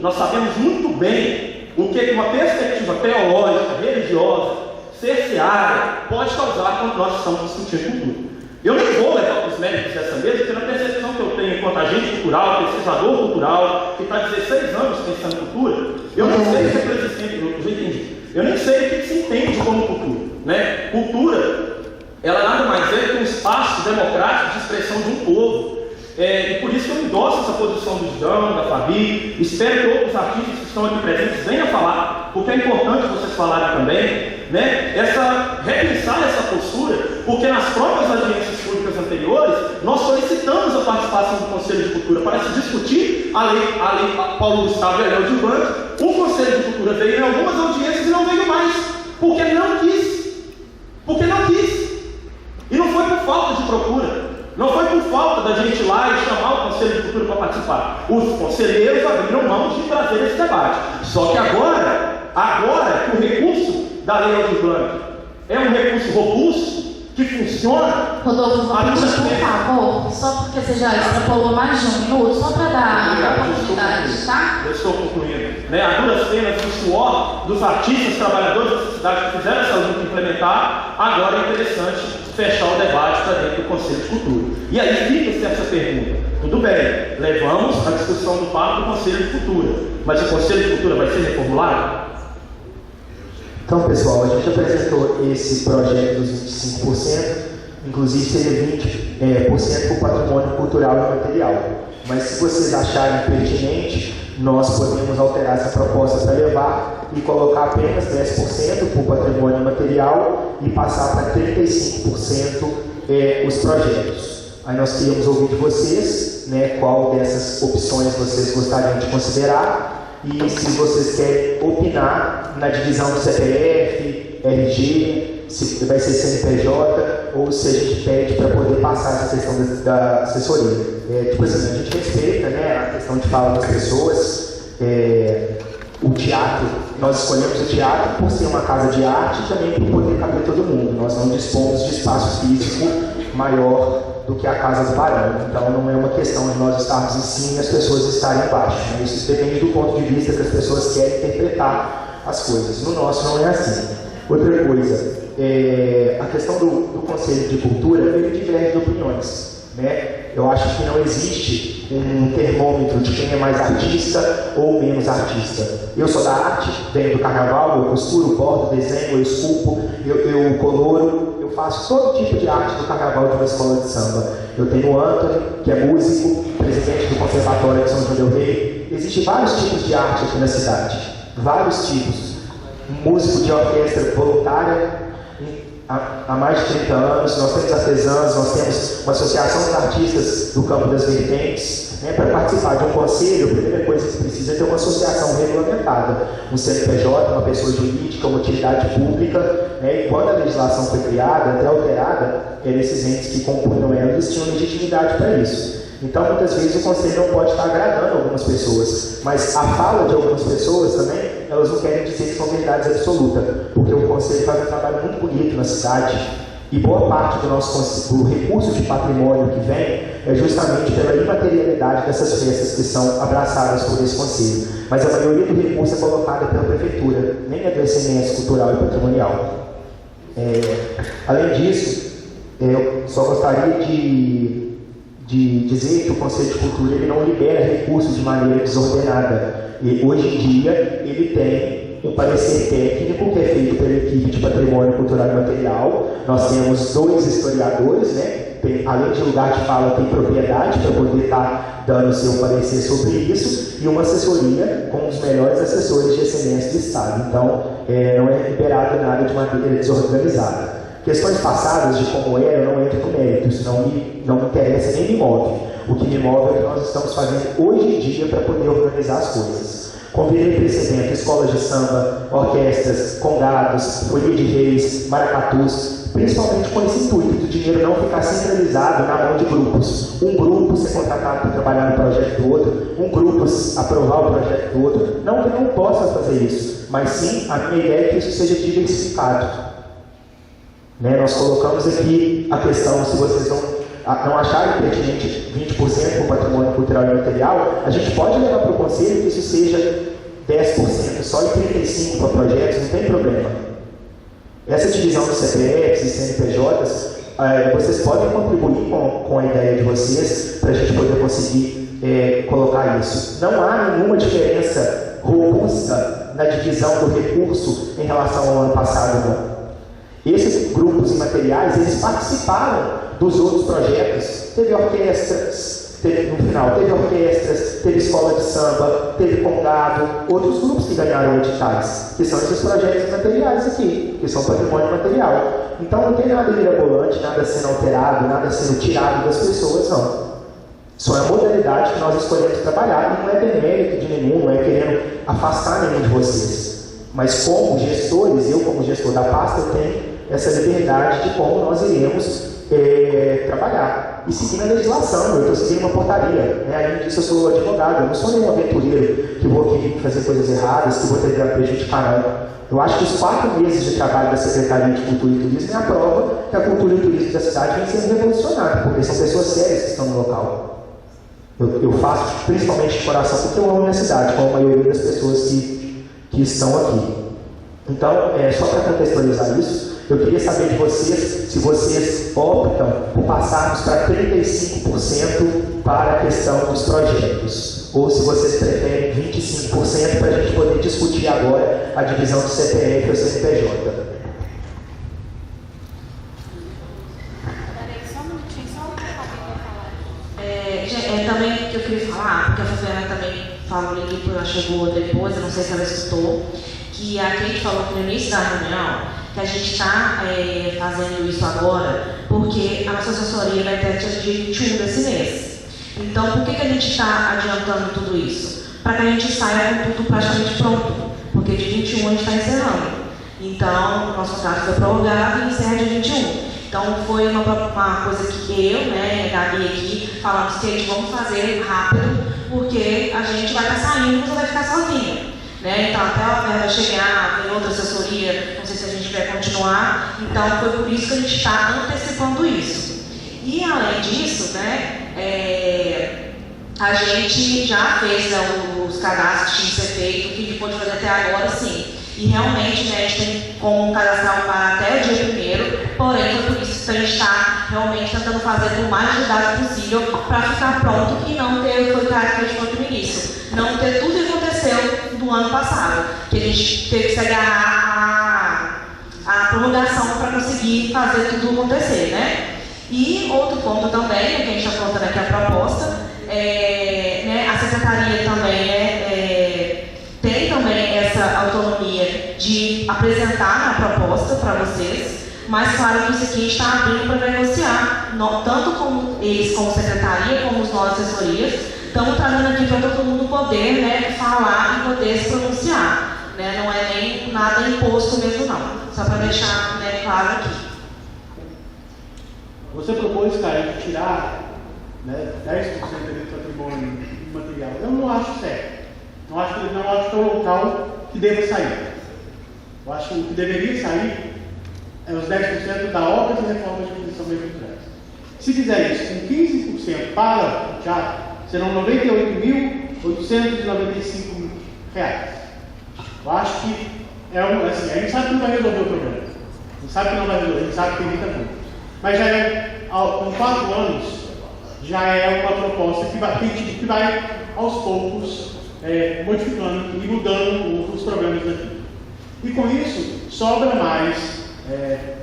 nós sabemos muito bem o que uma perspectiva teológica, religiosa, cerceada, pode causar quando nós estamos discutindo cultura. Eu nem vou levar os méritos dessa mesa, porque na percepção que eu tenho enquanto agente cultural, pesquisador cultural, que está há 16 anos pensando em cultura, eu nem sei o que é existente, eu já entendi. Eu nem sei o que se entende como cultura. Né? Cultura, ela nada mais é que um espaço democrático de expressão de um povo. E por isso que eu endosso essa posição do João, da Fabi. Espero que outros artistas que estão aqui presentes venham falar, porque é importante vocês falarem também, né? Repensar essa postura, porque nas próprias audiências públicas anteriores, nós solicitamos a participação do Conselho de Cultura para se discutir a lei Paulo Gustavo e a lei de Blanc. O Conselho de Cultura veio em algumas audiências e não veio mais, porque não quis. Porque não quis. E não foi por falta de procura. Não foi por falta da gente ir lá e chamar o Conselho de Cultura para participar. Os conselheiros abriram mão de trazer esse debate. Só que agora que o recurso da Lei Aldir Blanc é um recurso robusto, que funciona... Rodolfo, vamos por favor, só porque você já extrapolou mais de um minuto, só para dar a oportunidade, tá? Eu estou concluindo. Né? A duras penas do suor dos artistas, trabalhadores dessa cidade que fizeram essa luta implementar, agora é interessante fechar o debate para dentro do Conselho de Cultura. E aí fica-se essa pergunta. Tudo bem, levamos a discussão do papo do Conselho de Cultura, mas o Conselho de Cultura vai ser reformulado? Então, pessoal, a gente apresentou esse projeto dos 25%, inclusive seria 20% para o patrimônio cultural e material. Mas se vocês acharem pertinente, nós podemos alterar essa proposta para levar e colocar apenas 10% para o patrimônio material e passar para 35% os projetos. Aí nós queríamos ouvir de vocês, né, qual dessas opções vocês gostariam de considerar. E se vocês querem opinar na divisão do CPF, RG, se vai ser CNPJ, ou se a gente pede para poder passar essa questão da assessoria. Tipo assim, a gente respeita, né, a questão de fala das pessoas. O teatro, nós escolhemos o teatro por ser uma casa de arte e também por poder caber todo mundo. Nós não dispomos de espaço físico maior do que a Casa do Barão. Então não é uma questão de nós estarmos em cima e as pessoas estarem embaixo. Né? Isso depende do ponto de vista que as pessoas querem interpretar as coisas. No nosso não é assim. Outra coisa, a questão do Conselho de Cultura, ele diverge de opiniões. Né? Eu acho que não existe um termômetro de quem é mais artista ou menos artista. Eu sou da arte, venho do carnaval, eu costuro, bordo, desenho, eu esculpo, eu coloro, eu faço todo tipo de arte do carnaval de uma escola de samba. Eu tenho o Anthony, que é músico, presidente do Conservatório de São João del Rei. Existem vários tipos de arte aqui na cidade, vários tipos. Um músico de orquestra voluntária, há mais de 30 anos, nós temos artesãos, nós temos uma associação de artistas do campo das vertentes. Né? Para participar de um conselho, a primeira coisa que se precisa é ter uma associação regulamentada, um CNPJ, uma pessoa jurídica, uma utilidade pública. Né? E quando a legislação foi criada, até alterada, esses entes que compunham ela, eles tinham legitimidade para isso. Então, muitas vezes, o conselho não pode estar agradando algumas pessoas, mas a fala de algumas pessoas também elas não querem dizer que são verdades absolutas, porque o Conselho faz um trabalho muito bonito na cidade, e boa parte do recurso de patrimônio que vem é justamente pela imaterialidade dessas festas que são abraçadas por esse Conselho. Mas a maioria do recurso é colocada pela Prefeitura, nem é do ICMS cultural e patrimonial. Além disso, eu só gostaria de dizer que o Conselho de Cultura ele não libera recursos de maneira desordenada. E hoje em dia ele tem um parecer técnico que é feito pela equipe de Patrimônio Cultural e Material. Nós temos 2 historiadores, né? Além de lugar de fala, tem propriedade para poder estar dando o seu parecer sobre isso, e uma assessoria com os melhores assessores de ICMS do Estado. Então, não é liberado nada de maneira desorganizada. Questões passadas de como era, eu não entro com mérito, isso não me interessa nem me move. O que me move é o que nós estamos fazendo hoje em dia para poder organizar as coisas. Convidei para esse evento escolas de samba, orquestras, congados, folia de reis, maracatus, principalmente com esse intuito do dinheiro não ficar centralizado na mão de grupos. Um grupo ser contratado para trabalhar no projeto do outro, um grupo aprovar o projeto do outro. Não que não possa fazer isso, mas sim a minha ideia é que isso seja diversificado. Nós colocamos aqui a questão, se vocês não acharem pertinente 20% para o patrimônio cultural e material, a gente pode levar para o Conselho que isso seja 10%, só e 35% para projetos, não tem problema. Essa divisão dos CPFs e CNPJs, vocês podem contribuir com a ideia de vocês para a gente poder conseguir colocar isso. Não há nenhuma diferença robusta na divisão do recurso em relação ao ano passado, não. Esses grupos imateriais, eles participaram dos outros projetos. Teve orquestras, teve escola de samba, teve congado, outros grupos que ganharam editais, que são esses projetos imateriais aqui, que são patrimônio material. Então não tem nada mirabolante, nada sendo alterado, nada sendo tirado das pessoas, não. Só é a modalidade que nós escolhemos trabalhar, e não é demérito de nenhum, não é querendo afastar nenhum de vocês. Mas como gestores, eu como gestor da pasta, eu tenho essa liberdade de como nós iremos trabalhar. E seguindo a legislação, eu estou seguindo uma portaria. Além disso, eu sou advogado, eu não sou nenhum aventureiro que vou aqui fazer coisas erradas, que vou tentar prejudicar, não. Eu acho que os 4 meses de trabalho da Secretaria de Cultura e Turismo é a prova que a cultura e o turismo da cidade vem sendo revolucionada, porque são pessoas sérias que estão no local. Eu faço principalmente de coração porque eu amo a minha cidade, como a maioria das pessoas que estão aqui. Então, só para contextualizar isso, eu queria saber de vocês se vocês optam por passarmos para 35% para a questão dos projetos, ou se vocês preferem 25% para a gente poder discutir agora a divisão do CPF ou CNPJ. Também que eu queria falar, porque a Fabiana também falou ali, que ela chegou depois, eu não sei se ela escutou, que a Kate falou que no início da reunião que a gente está fazendo isso agora porque a nossa assessoria vai ter dia 21 desse mês. Então, por que a gente está adiantando tudo isso? Para que a gente saia com tudo praticamente pronto, porque dia 21 a gente está encerrando. Então, o nosso contrato foi prorrogado e encerra dia 21. Então, foi uma coisa que eu, a Gabi aqui, falamos que vamos fazer rápido, porque a gente vai estar saindo e você vai ficar sozinha. Então, até a verba chegar, tem outra assessoria, não sei se a gente vai continuar. Então, foi por isso que a gente está antecipando isso. E, além disso, a gente já fez os cadastros que tinham que ser feito, que a gente pôde fazer até agora, sim. E, realmente, a gente tem como cadastrar para até o dia 1º, porém, foi por isso que a gente está realmente tentando fazer o mais de dados possível para ficar pronto e não ter, foi o que a gente falou no início, não ter tudo que aconteceu do ano passado, que a gente teve que se agarrar a prorrogação para conseguir fazer tudo acontecer, E outro ponto também, que a gente está colocando aqui a proposta, a secretaria também tem também essa autonomia de apresentar a proposta para vocês, mas claro que isso aqui está abrindo para negociar, tanto com eles como secretaria, como os nós assessorias, estamos trazendo aqui para todo mundo poder falar e poder se pronunciar. Não é nem nada imposto mesmo não, só para deixar claro aqui. Você propôs, cara, de tirar 10% do patrimônio imaterial. Eu não acho certo. Não acho que é o local que deva sair. Eu acho que o que deveria sair é os 10% da obra de reforma de aquisição de bens culturais. Se fizer isso com 15% para o teatro, serão R$ 98.895. Eu acho que assim, a gente sabe que não vai resolver o problema. A gente sabe que não vai resolver, a gente sabe que tem muita coisa. Mas já com 4 anos, já é uma proposta que vai aos poucos modificando e mudando os problemas daqui. E com isso, sobra mais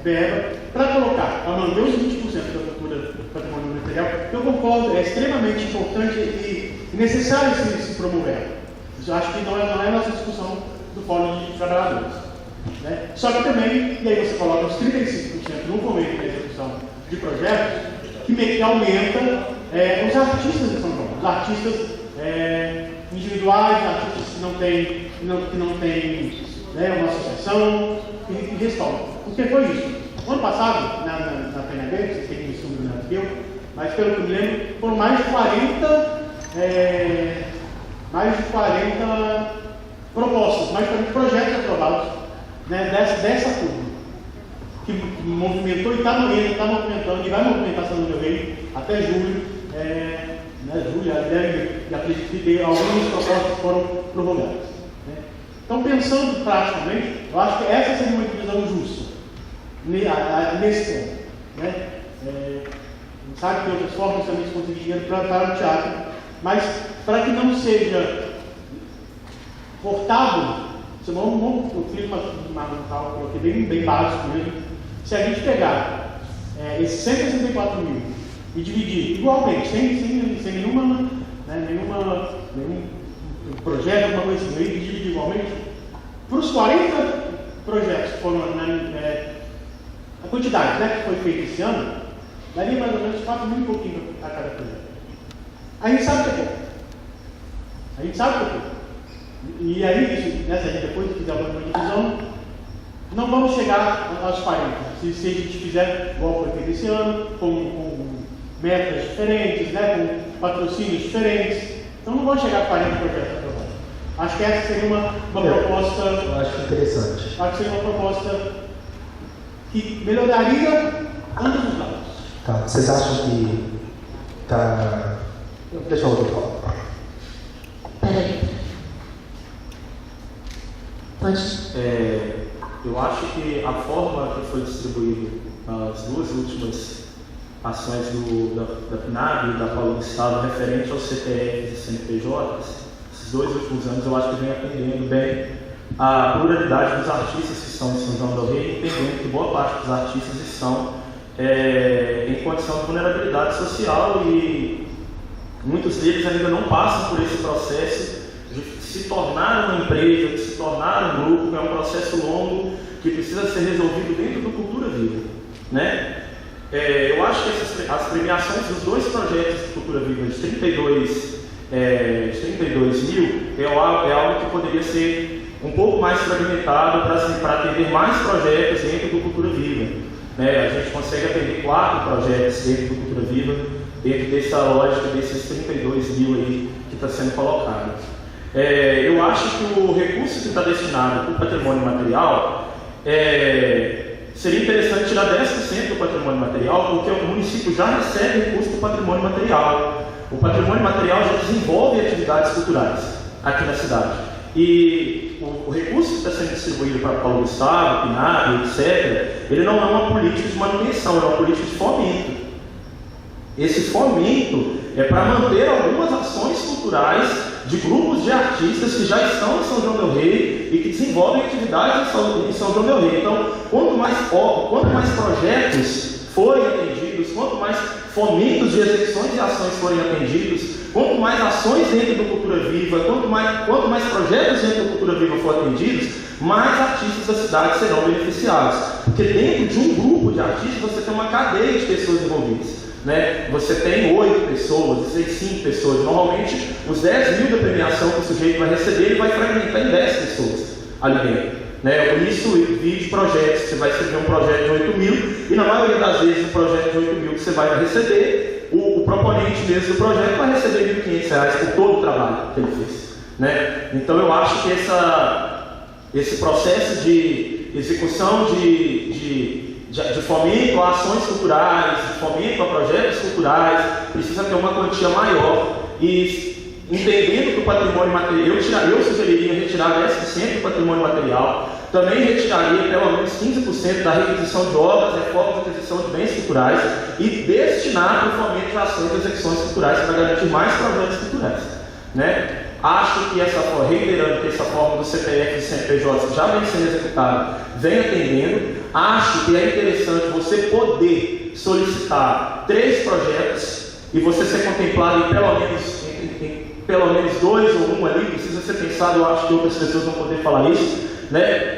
verba para colocar, para manter os 20% da cultura do patrimônio material. Eu concordo, é extremamente importante e necessário se promover. Eu acho que não é a nossa discussão do Fórum de Trabalhadores. Né? Só que também, e aí você coloca os 35% no começo da execução de projetos, que meio que aumenta os artistas de São Paulo, os artistas individuais, artistas que não têm uma associação e restauram. Porque foi isso. O ano passado, na PNB, vocês têm isso melhor que eu, mas pelo que eu me lembro, foram mais de 40 propostas, mais de 40 projetos aprovados, né, dessa turma, que movimentou e está movimentando e vai movimentar São João del Rei até julho. Julho, e acredito que algumas propostas foram prorrogadas. Né? Então, pensando praticamente, eu acho que essa seria uma divisão justa nesse ponto. Né? A gente sabe que outras formas também se conseguir dinheiro para o teatro, mas para que não seja cortado, eu fiz uma cálculo aqui bem básico mesmo. Se a gente pegar esses 164 mil e dividir igualmente, sem nenhum projeto, alguma coisa assim, e dividir igualmente, para os 40 projetos que foram a quantidade, né, que foi feita esse ano, daria mais ou menos 4 mil e pouquinho a cada projeto. A gente sabe que é pouco. A gente sabe que é pouco. E aí, depois de fizer uma divisão, não vamos chegar aos 40. Se a gente fizer igual foi feito esse ano, com metas diferentes, né, com patrocínios diferentes, então não vamos chegar a 40 projetos aprovados. Acho que essa seria uma proposta. Eu acho interessante. Acho que seria uma proposta que melhoraria ambos os lados. Tá, vocês acham que deixa eu falar. Peraí. Pode. Eu acho que a forma que foi distribuída as duas últimas ações da PNAB e da Paulo Gustavo referente aos CPFs e CNPJs, esses 2 últimos anos eu acho que vem atendendo bem a pluralidade dos artistas que estão em São João del Rei, entendendo que boa parte dos artistas estão em condição de vulnerabilidade social e muitos deles ainda não passam por esse processo de se tornar uma empresa, de se tornar um grupo, é um processo longo que precisa ser resolvido dentro do Cultura Viva, né? Eu acho que as premiações dos 2 projetos de Cultura Viva de 32 mil é algo que poderia ser um pouco mais fragmentado para atender mais projetos dentro do Cultura Viva, né? A gente consegue atender 4 projetos dentro do Cultura Viva, dentro dessa lógica desses 32 mil aí que está sendo colocado. Eu acho que o recurso que está destinado para o patrimônio material seria interessante tirar 10% do patrimônio material, porque o município já recebe recurso do patrimônio material. O patrimônio material já desenvolve atividades culturais aqui na cidade. E o recurso que está sendo distribuído para Paulo Gustavo, PNAB, etc., ele não é uma política de manutenção, é uma política de fomento. Esse fomento é para manter algumas ações culturais de grupos de artistas que já estão em São João del Rei e que desenvolvem atividades em São João del Rei. Então, quanto mais projetos forem atendidos, quanto mais fomentos de execuções e ações forem atendidos, quanto mais ações dentro do Cultura Viva, quanto mais projetos dentro do Cultura Viva forem atendidos, mais artistas da cidade serão beneficiados. Porque dentro de um grupo de artistas você tem uma cadeia de pessoas envolvidas. Né? Você tem 8 pessoas, você tem 5 pessoas. Normalmente, os 10 mil da premiação que o sujeito vai receber, ele vai fragmentar em 10 pessoas ali dentro. Né? Por isso, vídeo projetos, você vai receber um projeto de 8 mil, e na maioria das vezes, o projeto de 8 mil que você vai receber, o proponente mesmo do projeto vai receber R$ 1.500 por todo o trabalho que ele fez. Né? Então, eu acho que esse processo de execução de fomento a ações culturais, fomento a projetos culturais, precisa ter uma quantia maior. E entendendo que o patrimônio material, eu sugeriria retirar 10% do patrimônio material, também retiraria pelo menos 15% da requisição de obras, reformas e aquisição de bens culturais e destinar para o fomento de ações e execuções culturais para garantir mais projetos culturais, né? Acho que reiterando que essa forma do CPF e CNPJ que já vem sendo executada, vem atendendo. Acho que é interessante você poder solicitar 3 projetos e você ser contemplado em pelo menos 2 ou 1 ali, precisa ser pensado, eu acho que outras pessoas vão poder falar isso, né?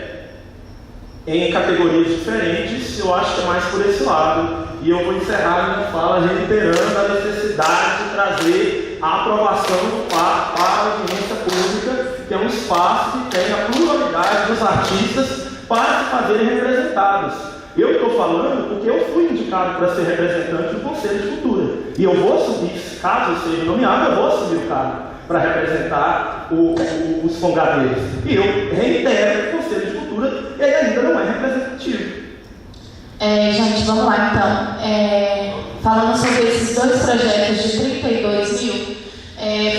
Em categorias diferentes, eu acho que é mais por esse lado. E eu vou encerrar minha fala reiterando a necessidade de trazer a aprovação para a audiência pública, que é um espaço que tem a pluralidade dos artistas para se fazerem representados. Eu estou falando porque eu fui indicado para ser representante do Conselho de Cultura. E eu vou assumir, caso eu seja nomeado, eu vou assumir o cargo para representar os congadeiros. E eu reitero que o Conselho de Cultura ele ainda não é representativo. Gente, vamos lá então. Falando sobre esses 2 projetos de 32 mil,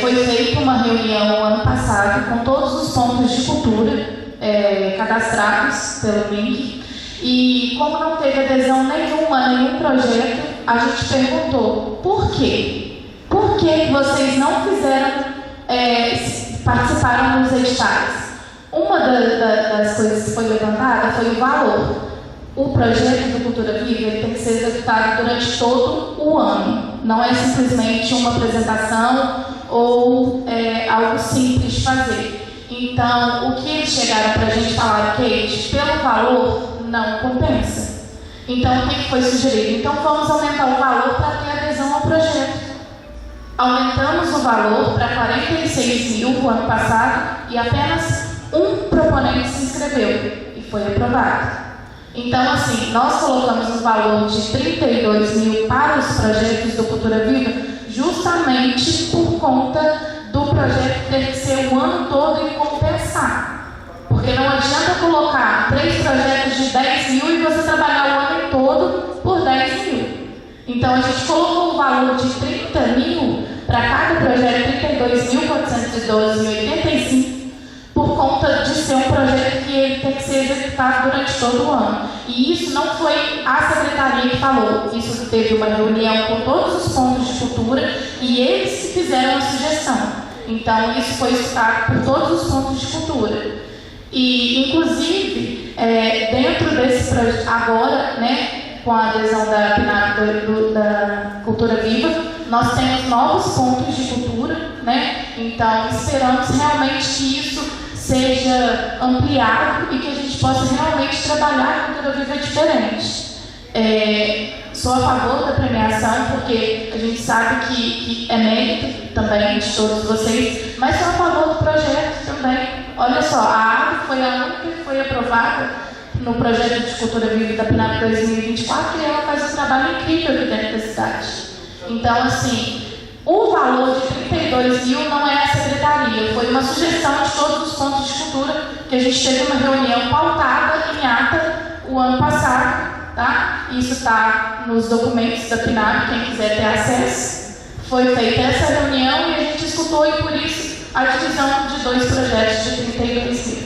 foi feita uma reunião ano passado com todos os pontos de cultura cadastrados pelo MINC. E como não teve adesão nenhuma a nenhum projeto, a gente perguntou por quê? Por que vocês não fizeram, participaram dos editais? Uma das coisas que foi levantada foi o valor. O projeto do Cultura Viva tem que ser executado durante todo o ano. Não é simplesmente uma apresentação ou algo simples de fazer. Então, o que eles chegaram para a gente falar, Kate, pelo valor, não compensa. Então, o que foi sugerido? Então, vamos aumentar o valor para ter adesão ao projeto. Aumentamos o valor para 46 mil no ano passado e apenas um proponente se inscreveu e foi aprovado. Então, assim, nós colocamos um valor de 32 mil para os projetos do Cultura Viva justamente por conta do projeto ter que ser o ano todo e compensar. Porque não adianta colocar 3 projetos de 10 mil e você trabalhar o ano todo por 10 mil. Então, a gente colocou um valor de 30 mil para cada projeto, 32.412,85, por conta de ser um projeto que ele tem que ser executado durante todo o ano. E isso não foi a secretaria que falou, isso teve uma reunião com todos os pontos de cultura e eles que fizeram a sugestão. Então, isso foi estudado por todos os pontos de cultura. E, inclusive, dentro desse projeto, agora, né, com a adesão da PNAC da Cultura Viva, nós temos novos pontos de cultura, né? Então, esperamos realmente que isso seja ampliado e que a gente possa realmente trabalhar a Cultura Viva diferente. Sou a favor da premiação, porque a gente sabe que é mérito também de todos vocês, mas sou a favor do projeto também. Olha só, a AVE foi a única que foi aprovada no projeto de Cultura Viva da PNAP 2024 e ela faz um trabalho incrível aqui dentro da cidade. Então, assim, o valor de 32 mil não é a secretaria, foi uma sugestão de todos os pontos de cultura, que a gente teve uma reunião pautada em ata o ano passado, tá? Isso está nos documentos da PNAP, quem quiser ter acesso. Foi feita essa reunião e a gente escutou, e por isso a divisão de 2 projetos de 32 mil.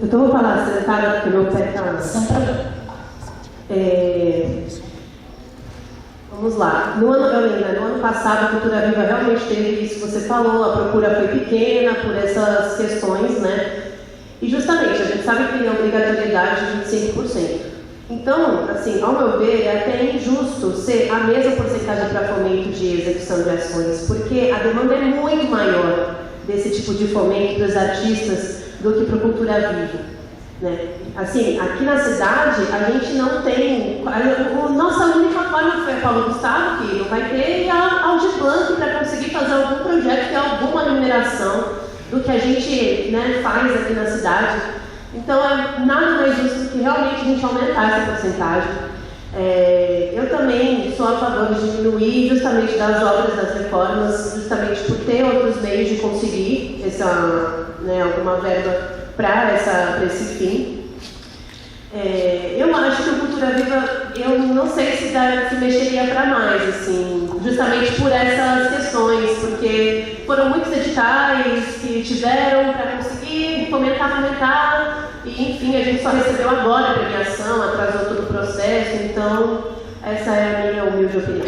Então vou falar, secretária, porque meu pé está... Sem problema. Vamos lá. No ano passado, a Cultura Viva realmente teve isso que você falou, a procura foi pequena por essas questões, né? E justamente, a gente sabe que tem a obrigatoriedade de 25%. Então, assim, ao meu ver, é até injusto ser a mesma porcentagem para fomento de execução de ações, porque a demanda é muito maior desse tipo de fomento para os artistas do que para a Cultura Viva, né? Assim, aqui na cidade, a gente não tem... Nossa única forma foi a Paulo Gustavo, que não vai ter, e a Audiblanc para conseguir fazer algum projeto, ter alguma remuneração do que a gente, né, faz aqui na cidade. Então, é nada mais justo do que realmente a gente aumentar essa porcentagem. Eu também sou a favor de diminuir justamente das obras, das reformas, justamente por ter outros meios de conseguir essa, né, alguma verba para esse fim. Eu acho que o Cultura Viva, eu não sei se mexeria para mais, assim, justamente por essas questões, porque foram muitos editais que tiveram para conseguir fomentar, e enfim, a gente só recebeu agora a premiação, atrasou todo o processo, então essa é a minha humilde opinião.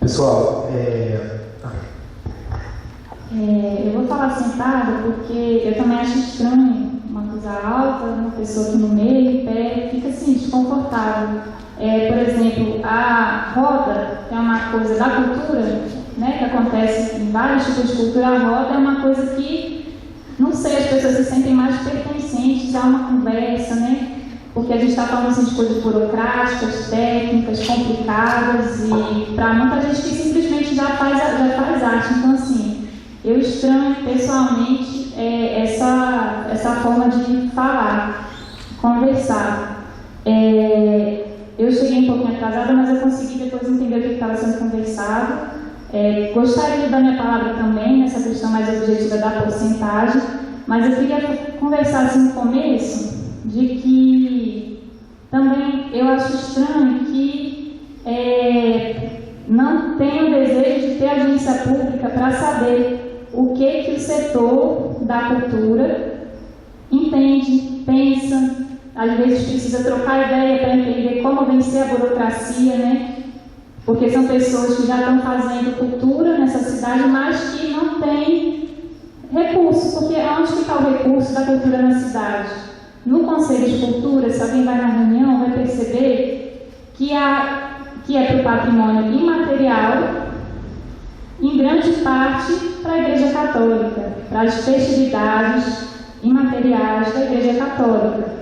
Pessoal, eu vou falar sentada porque eu também acho estranho uma coisa alta, uma pessoa aqui no meio, em pé, fica assim, desconfortável. Por exemplo, a roda é uma coisa da cultura, né, que acontece em vários tipos de cultura. A roda é uma coisa que, não sei, as pessoas se sentem mais pertencentes a uma conversa, né? Porque a gente está falando assim, de coisas burocráticas, técnicas, complicadas, e para muita gente que simplesmente já faz arte. Então, assim, eu estranho pessoalmente essa forma de falar, conversar. Eu cheguei um pouquinho atrasada, mas eu consegui depois entender o que estava sendo conversado. Gostaria de dar minha palavra também nessa questão mais objetiva da porcentagem, mas eu queria conversar assim no começo de que também eu acho estranho que não tenha o desejo de ter agência pública para saber o que o setor da cultura entende, pensa, às vezes precisa trocar ideia para entender como vencer a burocracia, né? Porque são pessoas que já estão fazendo cultura nessa cidade, mas que não têm recurso, porque onde fica o recurso da cultura na cidade? No Conselho de Cultura, se alguém vai na reunião, vai perceber que é para o patrimônio imaterial, em grande parte para a Igreja Católica, para as festividades imateriais da Igreja Católica.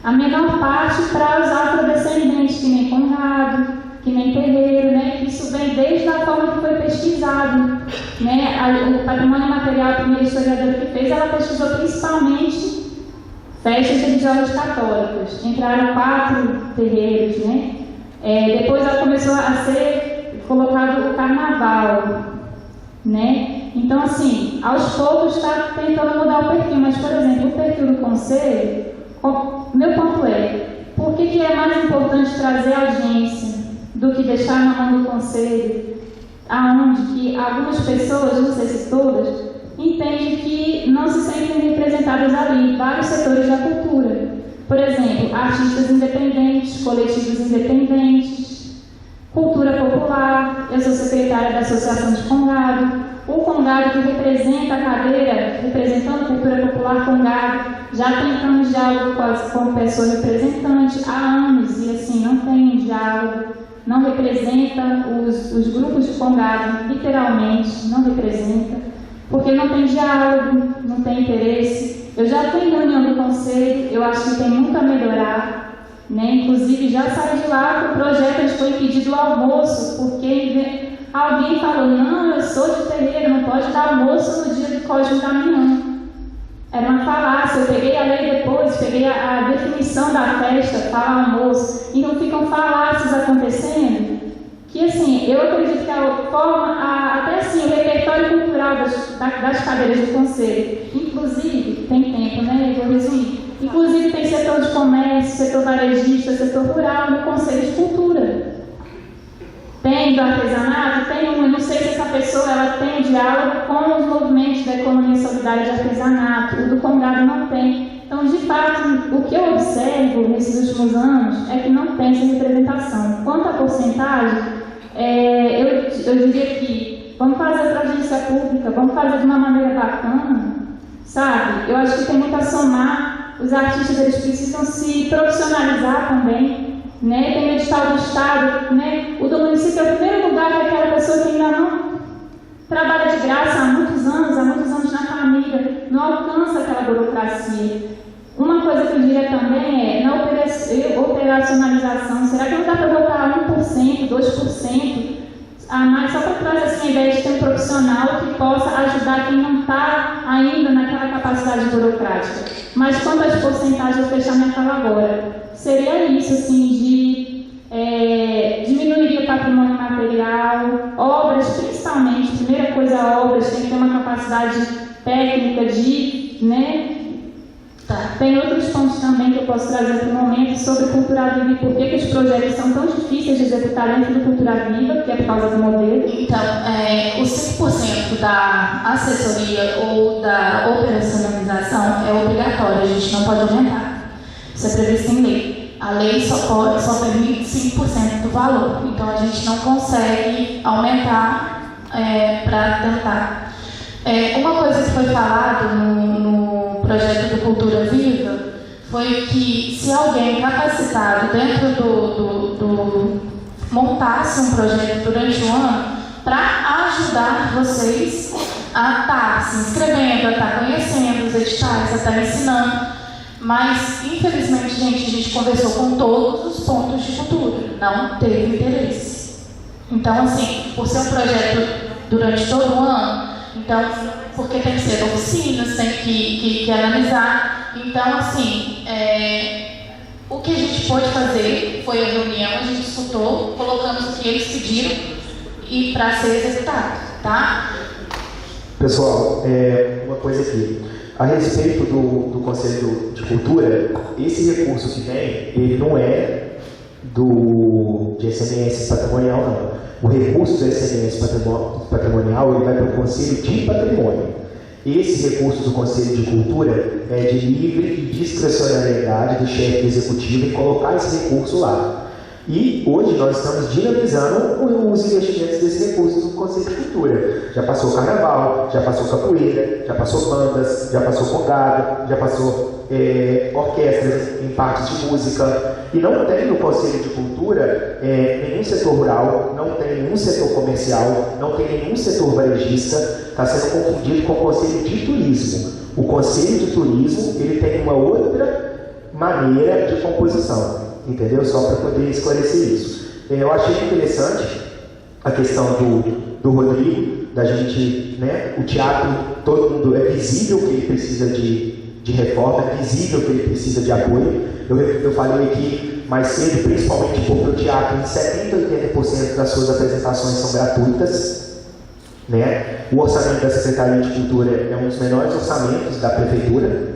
A menor parte para os afrodescendentes, que nem Conrado, que nem Terreiro, né? Isso vem desde a forma que foi pesquisado, né? O patrimônio material, a primeira historiadora que fez, ela pesquisou principalmente festas religiosas católicas. Entraram 4 terreiros, né? Depois ela começou a ser colocado o carnaval, né? Então, assim, aos poucos está tentando mudar o perfil, mas, por exemplo, o perfil do conselho, meu ponto por que é mais importante trazer audiência do que deixar na mão do conselho, aonde que algumas pessoas, não sei se todas, entendem que não se sentem representadas ali, vários setores da cultura. Por exemplo, artistas independentes, coletivos independentes, cultura popular. Eu sou secretária da Associação de Conrado. O Conrado, que representa a cadeira, representando a cultura popular Conrado, já tem anos de diálogo com pessoa representante há anos, e assim, não tem diálogo, não representa os grupos de Conrado, literalmente, não representa, porque não tem diálogo, não tem interesse. Eu já fui em reunião do conselho, eu acho que tem muito a melhorar, né? Inclusive já saí de lá que o projeto a gente foi impedido o almoço, porque alguém falou, não, eu sou de terreiro, não pode dar almoço no dia do Código da Manhã. Era uma falácia, eu peguei a lei depois, peguei a definição da festa, fala almoço, então ficam falácias acontecendo, que assim, eu acredito que a forma, até assim, o repertório cultural das cadeiras do conselho, inclusive, tem tempo, né, eu vou resumir, inclusive tem setor de comércio, setor varejista, setor rural no Conselho de Cultura. Tem do artesanato? Tem eu não sei se essa pessoa ela tem diálogo com os movimentos da economia solidária de artesanato, o do Conrado não tem. Então, de fato, o que eu observo nesses últimos anos é que não tem essa representação. Quanto à porcentagem, eu diria que vamos fazer para a agência pública, vamos fazer de uma maneira bacana, sabe? Eu acho que tem muito a somar, os artistas eles precisam se profissionalizar também. Né? Tem o edital do Estado, né? O do município é o primeiro lugar que aquela pessoa que ainda não trabalha de graça há muitos anos na família, não alcança aquela burocracia. Uma coisa que eu diria também na operacionalização, será que não dá para botar 1%, 2% a mais, só para trazer assim, a ideia de ter um profissional que possa ajudar quem não está ainda naquela capacidade burocrática. Mas quanto às porcentagens, eu vou fechar minha fala agora. Seria isso, assim, diminuiria o patrimônio material, obras, principalmente, primeira coisa, obras, tem que ter uma capacidade técnica de, né, Tá. Tem outros pontos também que eu posso trazer para o momento sobre Cultura Viva e por que os projetos são tão difíceis de executar dentro do Cultura Viva, que é por causa do modelo. Então, os 5% da assessoria ou da operacionalização é obrigatório, a gente não pode aumentar. Isso é previsto em lei. A lei só permite 5% do valor, então a gente não consegue aumentar para tentar. Uma coisa que foi falado no projeto do Cultura Viva foi que se alguém capacitado dentro do montasse um projeto durante o ano para ajudar vocês a estar se inscrevendo, a estar conhecendo os editais, a estar ensinando. Mas, infelizmente, a gente conversou com todos os pontos de cultura, não teve interesse. Então, assim, por ser um projeto durante todo o ano, então, porque tem que ser oficinas, tem que analisar. Então, assim, o que a gente pôde fazer foi a reunião, a gente escutou, colocamos o que eles pediram e para ser executado, tá? Pessoal, uma coisa aqui. A respeito do Conselho de Cultura, esse recurso que vem, ele não é de ICMS patrimonial, não. O recurso do ICMS patrimonial ele vai para o Conselho de Patrimônio. Esse recurso do Conselho de Cultura é de livre e discrecionalidade do chefe executivo em colocar esse recurso lá. E hoje nós estamos dinamizando os investimentos desse recurso do Conselho de Cultura. Já passou carnaval, já passou capoeira, já passou bandas, já passou congado, já passou orquestras em partes de música. E não tem no Conselho de Cultura nenhum setor rural, não tem nenhum setor comercial, não tem nenhum setor varejista. Está sendo confundido com o Conselho de Turismo. O Conselho de Turismo ele tem uma outra maneira de composição. Entendeu? Só para poder esclarecer isso. Eu achei interessante a questão do Rodrigo, da gente, né? O teatro, todo mundo, é visível que ele precisa de reforma, é visível que ele precisa de apoio. Eu falei aqui mais cedo, principalmente porque o teatro, em 70% a 80% das suas apresentações são gratuitas. Né? O orçamento da Secretaria de Cultura é um dos menores orçamentos da Prefeitura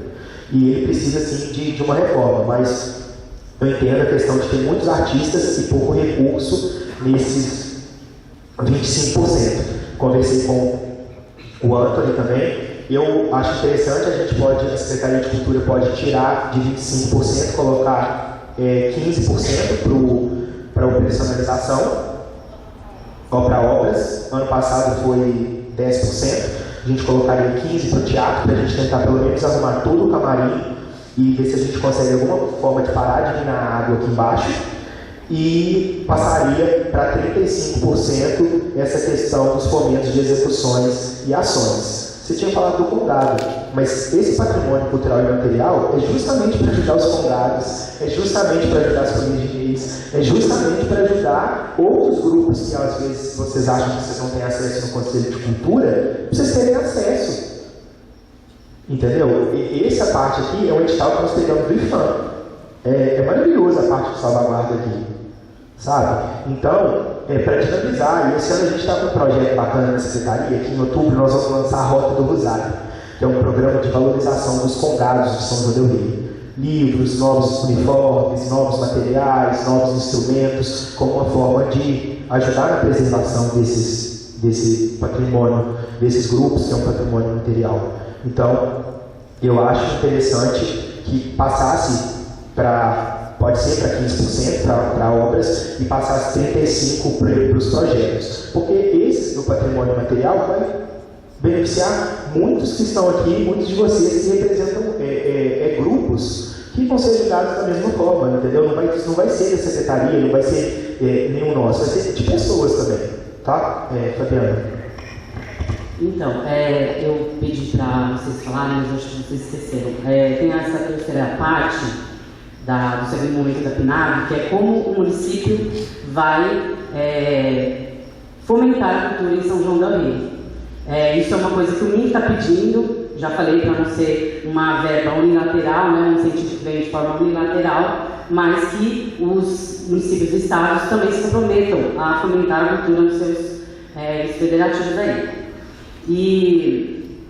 e ele precisa, sim, de uma reforma, mas eu entendo a questão de ter muitos artistas e pouco recurso nesses 25%. Conversei com o Antônio também. Eu acho interessante, a Secretaria de Cultura pode tirar de 25%, colocar 15% para operacionalização, para obras. Ano passado foi 10%. A gente colocaria 15% para o teatro, para a gente tentar pelo menos arrumar todo o camarim e ver se a gente consegue alguma forma de parar de vir na água aqui embaixo, e passaria para 35% essa questão dos fomentos de execuções e ações. Você tinha falado do congado, mas esse patrimônio cultural e material é justamente para ajudar os congados, é justamente para ajudar as famílias de reis, é justamente para ajudar outros grupos que às vezes vocês acham que vocês não têm acesso no Conselho de Cultura, para vocês terem acesso. Entendeu? E essa parte aqui é um edital que nós pegamos do IFAM. É maravilhosa a parte de salvaguarda aqui, sabe? Então, para dinamizar, e esse ano a gente está com um projeto bacana na Secretaria, que em outubro nós vamos lançar a Rota do Rosário, que é um programa de valorização dos congados de São João del Rei. Livros, novos uniformes, novos materiais, novos instrumentos, como uma forma de ajudar na preservação desse patrimônio, desses grupos, que é um patrimônio material. Então, eu acho interessante que passasse pode ser para 15% para obras e passasse 35% para os projetos. Porque esse do patrimônio material vai beneficiar muitos que estão aqui, muitos de vocês que representam grupos que vão ser ajudados da mesma forma, entendeu? Não vai ser da secretaria, não vai ser nenhum nosso, vai ser de pessoas também, tá? Fabiana. Então, eu pedi para vocês falarem, mas acho que vocês esqueceram. Tem essa terceira parte do segundo momento da PNAD, que é como o município vai fomentar a cultura em São João del Rei. Isso é uma coisa que o MIN está pedindo, já falei para não ser uma verba unilateral, né, um incentivo que vem de forma unilateral, mas que os municípios e estados também se comprometam a fomentar a cultura nos seus federativos aí. E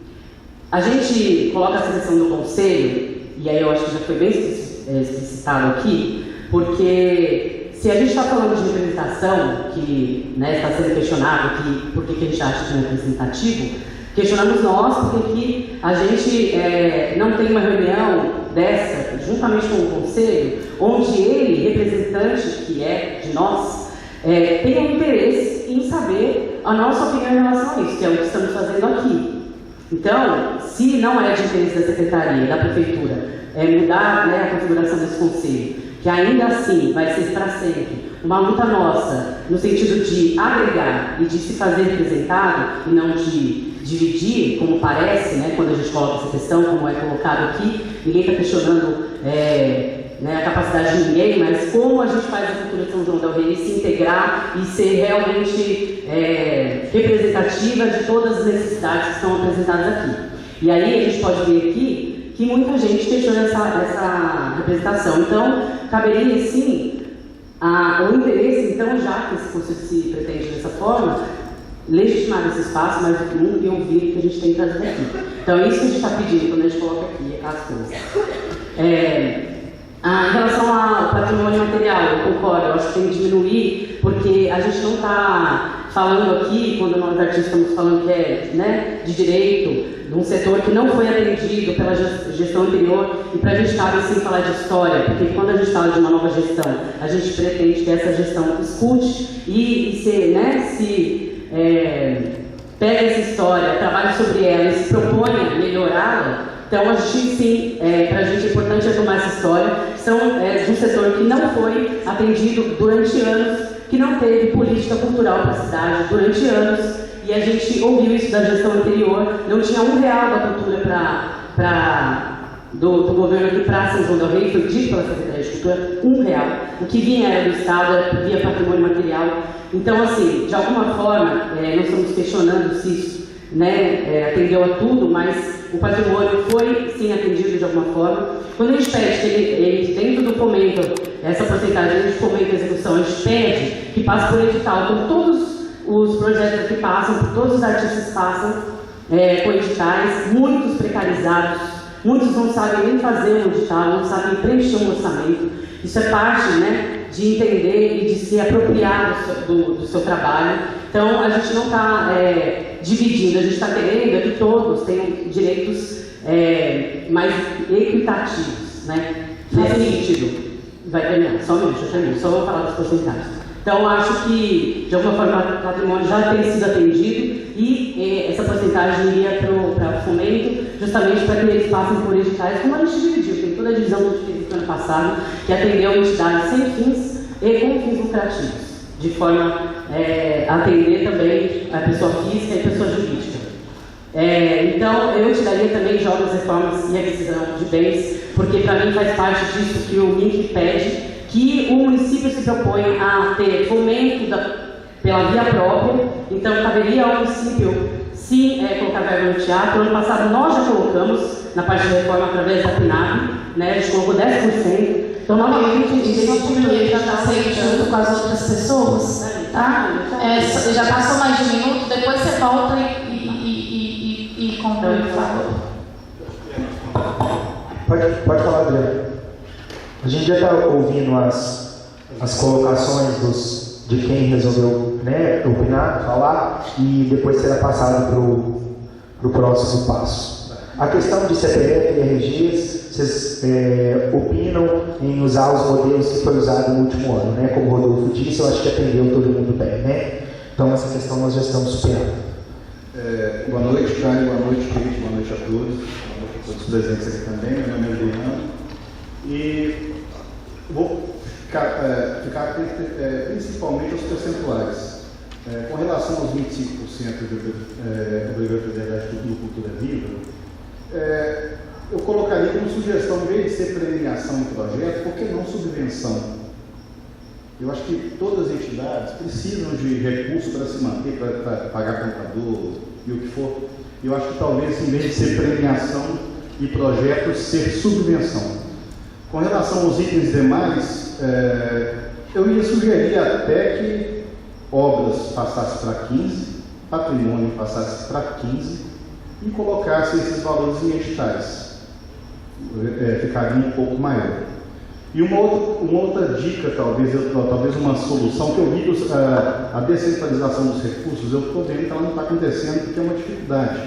a gente coloca essa questão do conselho e aí eu acho que já foi bem explicitado aqui, porque se a gente está falando de representação, que está sendo questionado que, por que a gente acha que não é representativo, questionamos nós porque que a gente não tem uma reunião dessa, juntamente com o Conselho, onde ele, representante que é de nós, tem um interesse em saber a nossa opinião em relação a isso, que é o que estamos fazendo aqui. Então, se não é de interesse da Secretaria, da Prefeitura, mudar a configuração desse Conselho, que ainda assim vai ser para sempre uma luta nossa, no sentido de agregar e de se fazer representado, e não de dividir, como parece, quando a gente coloca essa questão, como é colocado aqui, ninguém está questionando a capacidade de ninguém, mas como a gente faz a cultura de São João del Rei se integrar e ser realmente representativa de todas as necessidades que estão apresentadas aqui. E aí a gente pode ver aqui que muita gente questiona essa representação. Então, caberia sim o interesse, então, já que esse curso se pretende dessa forma, legitimar esse espaço, mais do que nunca, e ouvir o que a gente tem trazido aqui. Então, é isso que a gente está pedindo quando a gente coloca aqui as coisas. Em relação ao patrimônio material, eu concordo, eu acho que tem que diminuir, porque a gente não está falando aqui, quando nós artistas estamos falando que é de direito, de um setor que não foi atendido pela gestão anterior, e para a gente cabe sim falar de história, porque quando a gente fala de uma nova gestão, a gente pretende que essa gestão escute e pega essa história, trabalhe sobre ela e se proponha melhorá-la. Então, a gente sim, para a gente é importante retomar essa história, são de um setor que não foi atendido durante anos, que não teve política cultural para a cidade durante anos, e a gente ouviu isso da gestão anterior, não tinha R$1 da cultura do governo aqui para São João del Rei, foi dito pela Secretaria de Cultura, R$1. O que vinha era do Estado, era via patrimônio material. Então, assim, de alguma forma, nós estamos questionando se isso atendeu a tudo, mas o patrimônio foi sim atendido de alguma forma. Quando a gente pede que ele dentro do fomento, essa porcentagem de fomento e execução, a gente pede que passe por edital, então todos os projetos que passam, por todos os artistas que passam com editais, muitos precarizados, muitos não sabem nem fazer um edital, não sabem preencher um orçamento. Isso é parte de entender e de se apropriar do seu trabalho. Então, a gente não está dividindo, a gente está querendo que todos tenham direitos mais equitativos, nesse sentido. Vai terminar, só um minuto, eu termino, só vou falar das porcentagens. Então, acho que, de alguma forma, o patrimônio já tem sido atendido e essa porcentagem iria para o fomento, justamente para que eles passem por editais, como a gente dividiu, tem toda a divisão que a gente fez no ano passado, que atendeu entidades sem fins e com fins lucrativos, de forma a atender também a pessoa física e a pessoa jurídica. Então, eu tiraria também jogos, reformas e aquisição de bens, porque para mim faz parte disso que o MINC pede, que o município se propõe a ter fomento pela via própria. Então, caberia ao município sim colocar verba no teatro. Ano passado nós já colocamos na parte de reforma através da PNAB, a gente colocou 10%. Então, novamente, isso diminuir já está sendo junto com as outras pessoas, tá? Já passou mais de 1 minuto, depois você volta e conclui, por favor. Pode falar, Adriano. A gente já está ouvindo as colocações de quem resolveu opinar, falar, e depois será passado para o próximo passo. A questão de CPF e RGs, vocês opinam em usar os modelos que foi usado no último ano, como o Rodolfo disse, eu acho que atendeu todo mundo bem, Então, essa questão nós já estamos superando. Boa noite, Caio, boa noite, Kate, boa noite a todos. Boa noite a todos presentes aqui também, meu nome é Adriano. E vou ficar principalmente aos percentuais. Com relação aos 25% de obrigatoriedade do Cultura Viva, eu colocaria como sugestão, em vez de ser premiação em projeto, por que não subvenção? Eu acho que todas as entidades precisam de recursos para se manter, para pagar contador e o que for. Eu acho que talvez, em vez de ser premiação e projetos, ser subvenção. Com relação aos itens demais, eu ia sugerir até que obras passassem para 15, patrimônio passasse para 15 e colocasse esses valores em editais. ficaria um pouco maior. E uma outra dica, talvez uma solução, que eu vi a descentralização dos recursos, eu estou vendo que ela não está acontecendo porque é uma dificuldade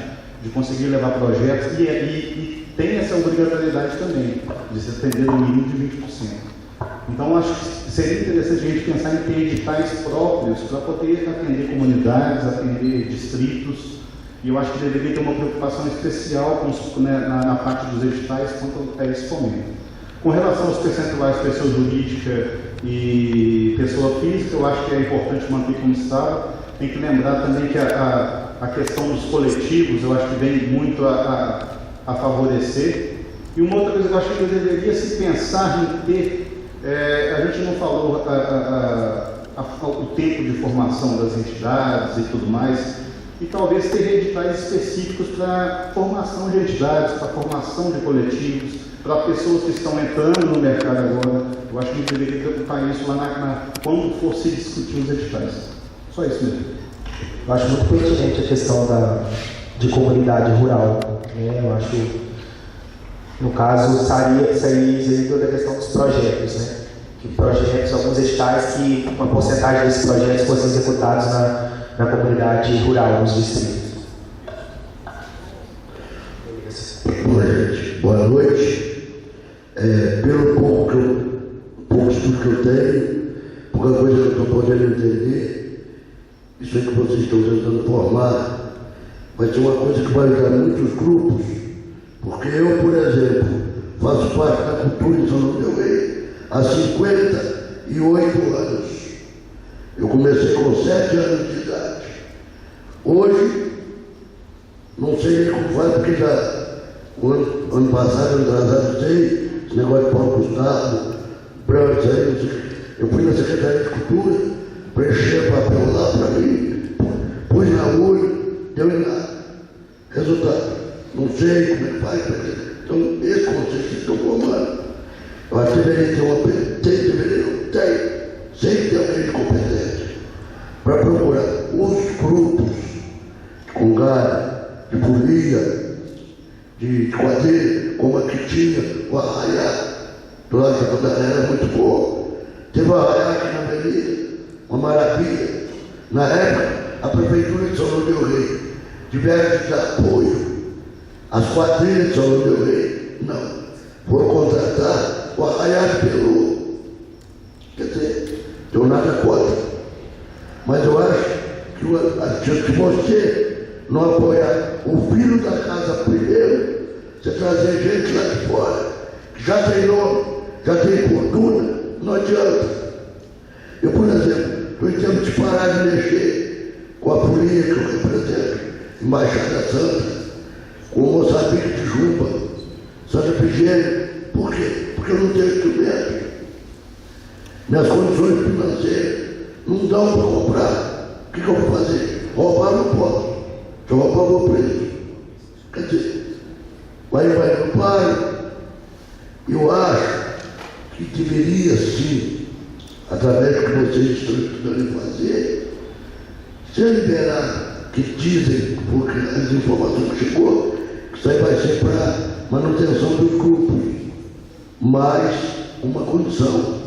de conseguir levar projetos e tem essa obrigatoriedade também, de se atender no mínimo de 20%. Então, acho que seria interessante a gente pensar em ter editais próprios para poder atender comunidades, atender distritos, e eu acho que deveria ter uma preocupação especial na parte dos editais quanto a esse fomento. Com relação aos percentuais de pessoa jurídica e pessoa física, eu acho que é importante manter como estava. Tem que lembrar também que a questão dos coletivos, eu acho que vem muito a favorecer. E uma outra coisa que eu acho que deveria se pensar em ter, a gente não falou o tempo de formação das entidades e tudo mais, e talvez ter editais específicos para formação de entidades, para formação de coletivos, para pessoas que estão entrando no mercado agora. Eu acho que a gente deveria preocupar isso lá quando for se discutir os editais. Só isso mesmo. Eu acho muito pertinente a questão de comunidade rural. Né? Eu acho que, no caso, sairia toda a questão dos projetos. Né? Que projetos, alguns editais, que uma porcentagem desses projetos fossem executados na comunidade rural, nos distritos. Boa gente, boa noite. Pelo pouco estudo que eu tenho, pouca coisa que eu estou podendo entender, isso aí que vocês estão tentando formar, vai ser uma coisa que vai ajudar muitos grupos, porque eu, por exemplo, faço parte da cultura em São João del Rei há 58 anos. Eu comecei com 7 anos de idade. Hoje, não sei nem como faz, porque já ano passado, ano atrasado, sei, esse negócio de Paulo Gustavo, Branco, eu fui na Secretaria de Cultura, preencher papel lá para mim, pus na urna, deu em nada. Resultado, não sei como é que faz, então esse conceito que estão formando, eu acho que deveria ter uma sem ter alguém de competência, para procurar os grupos de congada, de folia, de quadrilha, como a que tinha, o Arraiá, do lado da Cantarela, era muito boa. Teve o Arraiá aqui na Avenida, uma maravilha. Na época, a Prefeitura de São João del Rei tiveram que dar apoio às quadrilhas de São João del Rei. Não. Foram contratar o Arraiá de Peru. Quer dizer, deu nada contra. Mas eu acho que você não apoiar o filho da casa primeiro, você trazer gente lá de fora, que já tem nome, já tem fortuna, não adianta. Eu, por exemplo, nós temos que parar de mexer com a folia que eu represento, Embaixada Santa, com o Moçambique de Juba, Santa Figênia. Por quê? Porque eu não tenho instrumento. Minhas condições financeiras não dão para comprar. O que eu vou fazer? Roubar não posso. Se eu roubar, eu vou preso. Quer dizer, vai no pai. Eu acho que deveria sim, através do que vocês estão estudando fazer, se liberar, que dizem, porque as informações que chegou, que isso aí vai ser para manutenção dos grupos, mas uma condição.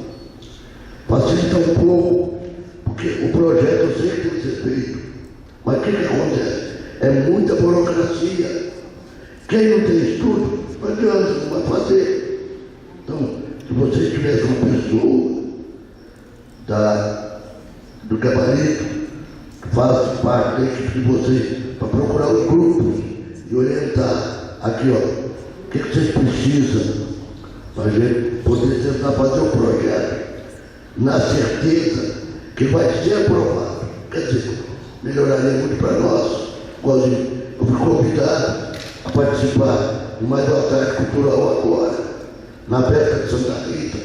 Facilita um pouco, porque o projeto eu sei que tem que ser feito, mas o que acontece? É muita burocracia. Quem não tem estudo, não adianta, não vai fazer. Então, se vocês tivessem uma pessoa do gabarito, que faça parte da equipe de vocês, para procurar os grupos e orientar aqui, ó, o que vocês precisam para a gente poder tentar fazer o projeto na certeza que vai ser aprovado. Quer dizer, melhoraria muito para nós. Igualzinho, eu fui convidado a participar de mais uma tarde cultural agora, na festa de Santa Rita,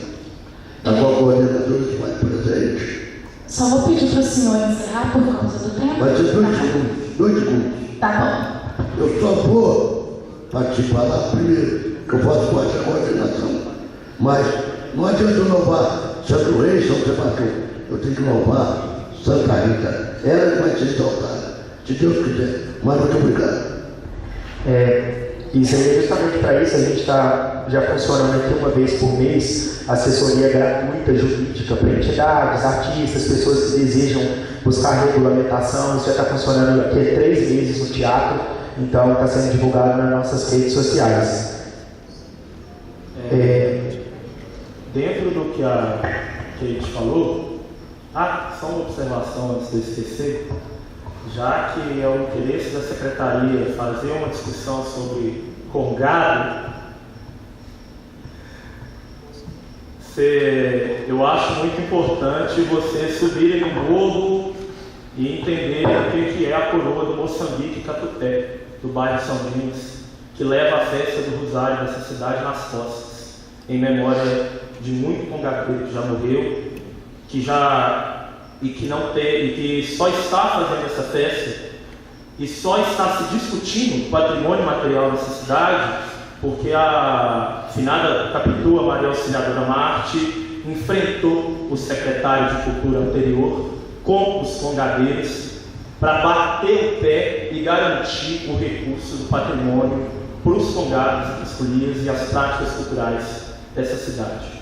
da qual coordenadora de mais presente. Só vou pedir para o senhor encerrar por causa do tempo. Vai ser 2 segundos. Tá bom. Eu só vou participar lá primeiro, que eu faço parte da coordenação. Mas não adianta eu louvar Santo Rei, São Sebastião. Eu tenho que louvar Santa Rita. Ela vai ser exaltada, se Deus quiser. Mas muito obrigado. E seria justamente para isso a gente está já funcionando aqui uma vez por mês, assessoria gratuita jurídica para entidades, artistas, pessoas que desejam buscar regulamentação. Isso já está funcionando aqui há 3 meses no teatro, então está sendo divulgado nas nossas redes sociais. Dentro do que a Kate falou, só uma observação antes de eu esquecer, já que é o interesse da Secretaria fazer uma discussão sobre congado, eu acho muito importante vocês subirem no morro e entenderem o que é a coroa do Moçambique Catuté, do bairro São Dimas, que leva a festa do Rosário dessa cidade nas costas, em memória de muito congadeiro que já morreu, que só está fazendo essa festa e só está se discutindo o patrimônio material dessa cidade porque a finada Capitua Maria Auxiliadora Marte enfrentou o secretário de Cultura anterior com os congadeiros para bater o pé e garantir o recurso do patrimônio para os congados, as folias e as práticas culturais dessa cidade.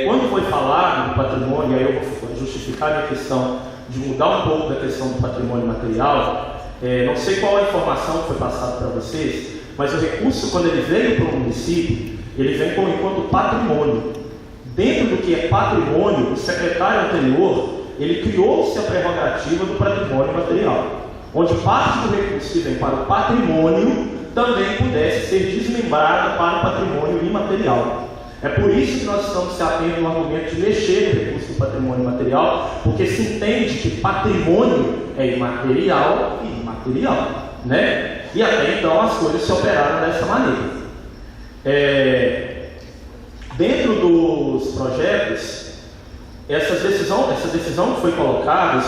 Quando foi falado do patrimônio, aí eu vou justificar a minha questão de mudar um pouco da questão do patrimônio material. Não sei qual a informação que foi passada para vocês, mas o recurso, quando ele veio para o município, ele vem enquanto patrimônio. Dentro do que é patrimônio, o secretário anterior, ele criou-se a prerrogativa do patrimônio material, onde parte do recurso que vem para o patrimônio também pudesse ser desmembrada para o patrimônio imaterial. É por isso que nós estamos se atendo ao argumento de mexer no recurso do patrimônio material, porque se entende que patrimônio é imaterial e imaterial, né? E até então as coisas se operaram dessa maneira. Dentro dos projetos, essa decisão que foi colocada, os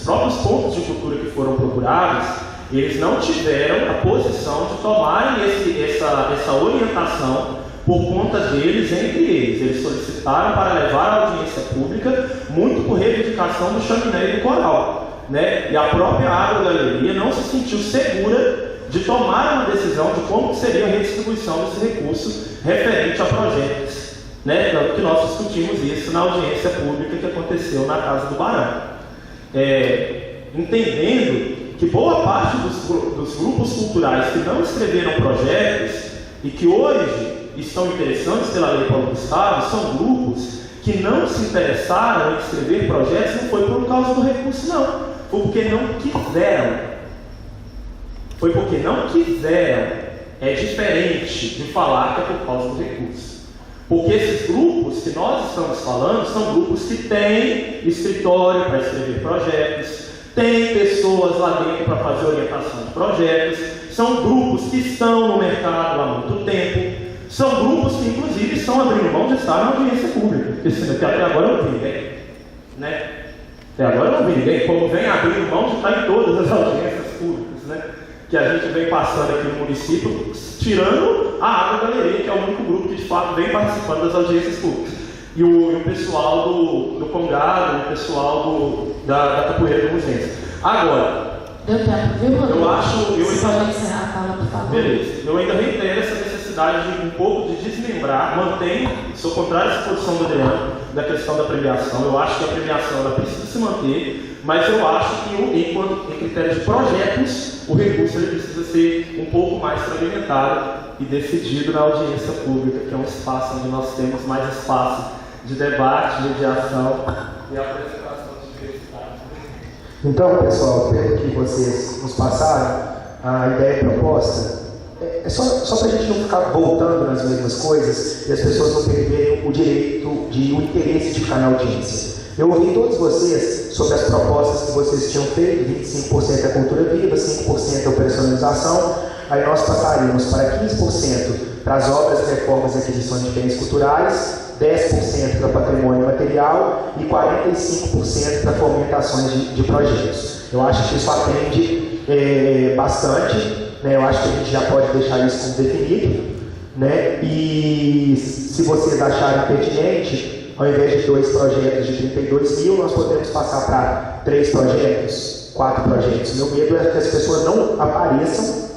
próprios pontos de cultura que foram procurados, eles não tiveram a posição de tomarem essa orientação por conta deles, entre eles. Eles solicitaram para levar à audiência pública, muito por reivindicação do chaminé e do coral, né? E a própria Agrogaleria não se sentiu segura de tomar uma decisão de como seria a redistribuição desses recursos referente a projetos, né? Que nós discutimos isso na audiência pública que aconteceu na Casa do Barão. Entendendo que boa parte dos grupos culturais que não escreveram projetos e que hoje estão interessantes pela Lei Paulo Gustavo, são grupos que não se interessaram em escrever projetos, não foi por causa do recurso, não. Foi porque não quiseram. Foi porque não quiseram. É diferente de falar que é por causa do recurso. Porque esses grupos que nós estamos falando são grupos que têm escritório para escrever projetos, têm pessoas lá dentro para fazer orientação de projetos, são grupos que estão no mercado há muito tempo. São grupos que, inclusive, estão abrindo mão de estar na audiência pública. Porque até agora eu não vi ninguém. Né? Até agora eu não vi ninguém. Como vem abrindo mão de estar em todas as audiências públicas, né? Que a gente vem passando aqui no município, tirando a Agrogaleria, que é o único grupo que, de fato, vem participando das audiências públicas. E o pessoal do Congado, o pessoal da Capoeira do Musense. Agora, deu tempo, viu, Rodrigo? eu acho... Só encerrar a fala, por favor. Beleza. Eu ainda reitero essa necessidade de um pouco de desmembrar, sou contrário a essa posição do Adriano, da questão da premiação. Eu acho que a premiação ela precisa se manter, mas eu acho que, em critérios de projetos, o recurso ele precisa ser um pouco mais fragmentado e decidido na audiência pública, que é um espaço onde nós temos mais espaço de debate, mediação e apresentação de diversidade. Então, pessoal, pelo que vocês nos passaram, a ideia proposta é só para a gente não ficar voltando nas mesmas coisas e as pessoas não perderem o direito, o interesse de ficar na audiência. Eu ouvi todos vocês sobre as propostas que vocês tinham feito, 25% é cultura viva, 5% é operacionalização, aí nós passaríamos para 15% para as obras, reformas e aquisições de bens culturais, 10% para patrimônio material e 45% para fomentações de projetos. Eu acho que isso atende bastante, né? Eu acho que a gente já pode deixar isso como definido, né? E se vocês acharem pertinente, ao invés de 2 projetos de 32 mil, nós podemos passar para 3 projetos, 4 projetos. Meu medo é que as pessoas não apareçam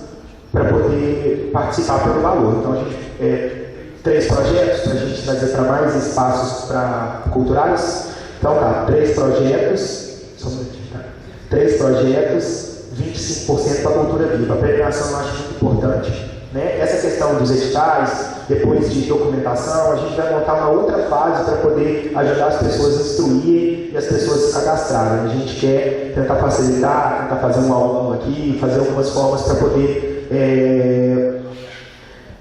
para poder participar pelo valor. Então, a gente 3 projetos para a gente trazer para mais espaços culturais. Então, tá, 3 projetos, só um minutinho, tá? 3 projetos, 25% para a cultura viva. A premiação eu acho muito importante. Né? Essa questão dos editais, depois de documentação, a gente vai montar uma outra fase para poder ajudar as pessoas a instruir e as pessoas se cadastrarem. A gente quer tentar facilitar, tentar fazer um aulão aqui, fazer algumas formas para poder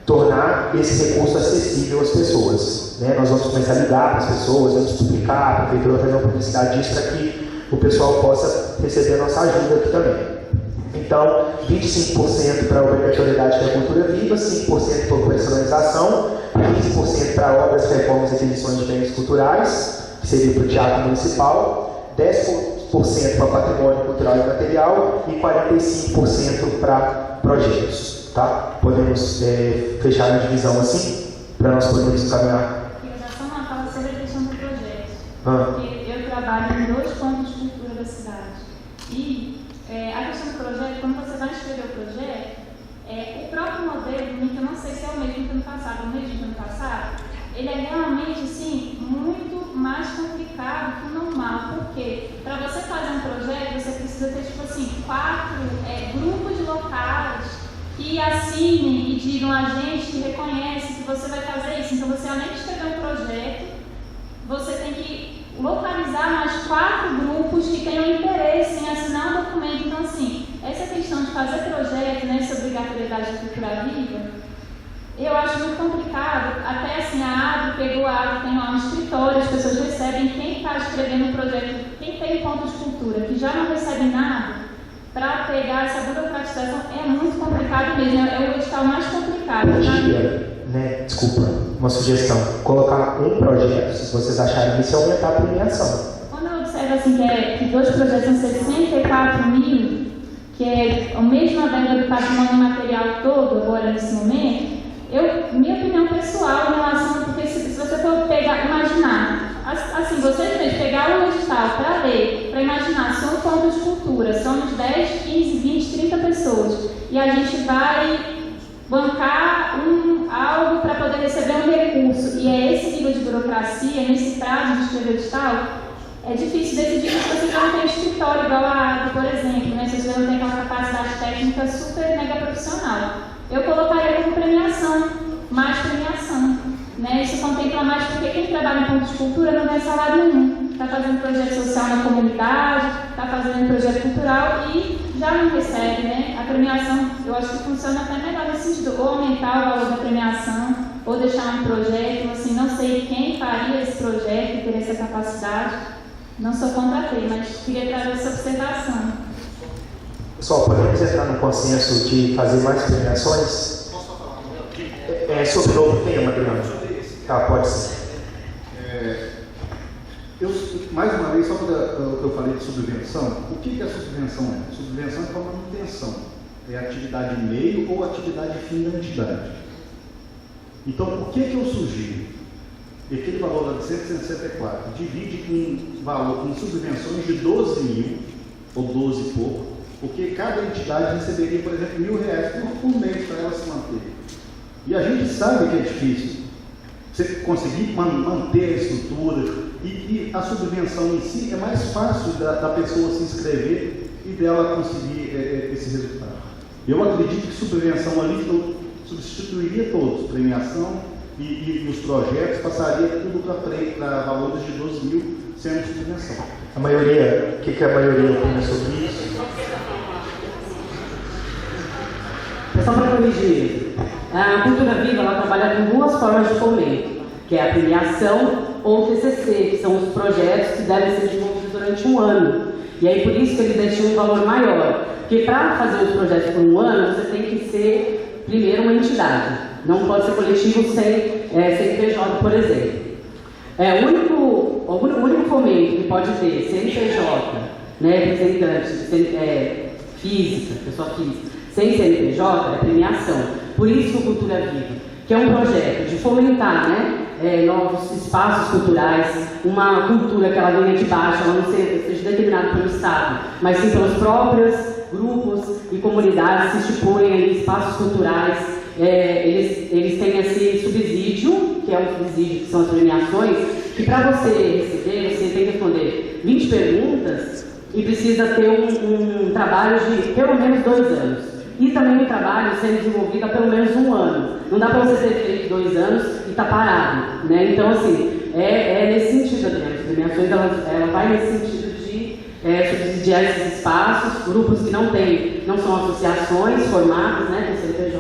tornar esse recurso acessível às pessoas. Né? Nós vamos começar a ligar para as pessoas, vamos publicar, a prefeitura vai fazer uma publicidade disso para que o pessoal possa receber a nossa ajuda aqui também. Então, 25% para a obrigatoriedade da cultura viva, 5% por personalização, 15% para obras, reformas e aquisições de bens culturais, que seria para o teatro municipal, 10% para patrimônio cultural e material e 45% para projetos. Tá? Podemos fechar a divisão assim, para nós podermos encaminhar. Eu já só uma fala sobre a questão do projeto. Porque eu trabalho em 2 pontos de cultura da cidade. E a questão do projeto, quando você vai escrever o projeto, o próprio modelo, que eu não sei se é o mesmo que ano passado, ou o mesmo que ano passado, ele é realmente, assim, muito mais complicado que o normal. Porque para você fazer um projeto, você precisa ter, tipo assim, 4 grupos locais que assinem e digam a gente que reconhece que você vai fazer isso. Então, você, além de escrever um projeto, você tem que localizar mais 4 grupos que tenham interesse em assinar um documento. Então, assim, essa questão de fazer projeto, né, essa obrigatoriedade de cultura viva, eu acho muito complicado. Até assim, a ADRO pegou tem lá um escritório, as pessoas recebem, quem está escrevendo o projeto, quem tem ponto de cultura, que já não recebe nada, para pegar essa burocratização é muito complicado mesmo, é o edital mais complicado. Né? Desculpa, uma sugestão. Colocar um projeto, se vocês acharem isso, é aumentar a premiação. Quando eu observo assim, que 2 projetos são 64 mil, que é a mesma verba do patrimônio material todo agora nesse momento, minha opinião pessoal em relação, porque se você for imaginar, assim, vocês mesmos pegar um edital para ler, para imaginar, são pontos de cultura, somos 10, 15, 20, 30 pessoas, e a gente vai bancar algo para poder receber um recurso, e é esse nível de burocracia, nesse prazo de escrever o edital, é difícil decidir se você não tem escritório igual a ADRO, por exemplo, né? Se você não tem aquela capacidade técnica super mega profissional. Eu colocaria como premiação, mais premiação. Né? Isso contempla mais porque quem trabalha em pontos de cultura não tem salário nenhum. Está fazendo projeto social na comunidade, está fazendo projeto cultural e já não recebe, né? A premiação, eu acho que funciona até melhor nesse sentido, ou aumentar o valor da premiação, ou deixar um projeto, assim, não sei quem faria esse projeto e ter essa capacidade. Não sou contra ter, mas queria trazer essa observação. Pessoal, podemos entrar no consenso de fazer mais premiações? Sobre o novo tema, Adriano. Tá, pode ser. Mais uma vez, só para o que eu falei de subvenção, o que a subvenção é? Subvenção é para manutenção. É atividade meio ou atividade fim da entidade. Então, o que eu sugiro? Aquele valor lá de 164 divide com valor com subvenções de 12 mil, ou 12 e pouco, porque cada entidade receberia, por exemplo, R$1.000 por mês para ela se manter. E a gente sabe que é difícil você conseguir manter a estrutura e a subvenção em si é mais fácil da pessoa se inscrever e dela conseguir esse resultado. Eu acredito que subvenção ali substituiria todos, premiação e os projetos, passaria tudo para valores de 12 mil sendo subvenção. A maioria, o que a maioria opina sobre isso? Só para corrigir, a Cultura Viva ela trabalha com 2 formas de fomento, que é a premiação ou o TCC, que são os projetos que devem ser desenvolvidos durante um ano. E aí por isso que eles destinam um valor maior. Porque para fazer os projetos por um ano, você tem que ser primeiro uma entidade. Não pode ser coletivo sem CNPJ, por exemplo. O único fomento que pode ter CNPJ, né, representante, física, pessoa física, sem CNPJ, é premiação. Por isso o Cultura Viva, que é um projeto de fomentar, né, novos espaços culturais, uma cultura que ela venha de baixo, ela não seja determinada pelo Estado, mas sim pelos próprios grupos e comunidades se estipulem aí espaços culturais, eles têm esse subsídio, que é um subsídio que são as premiações, que para você receber, você tem que responder 20 perguntas e precisa ter um trabalho de pelo menos 2 anos. E também um trabalho sendo desenvolvido há pelo menos 1 ano. Não dá para você ter feito 2 anos e estar parado, né? Então, assim, é nesse sentido, as premiações, ela vai nesse sentido de subsidiar esses espaços, grupos que não são associações formadas, né, com CNPJ,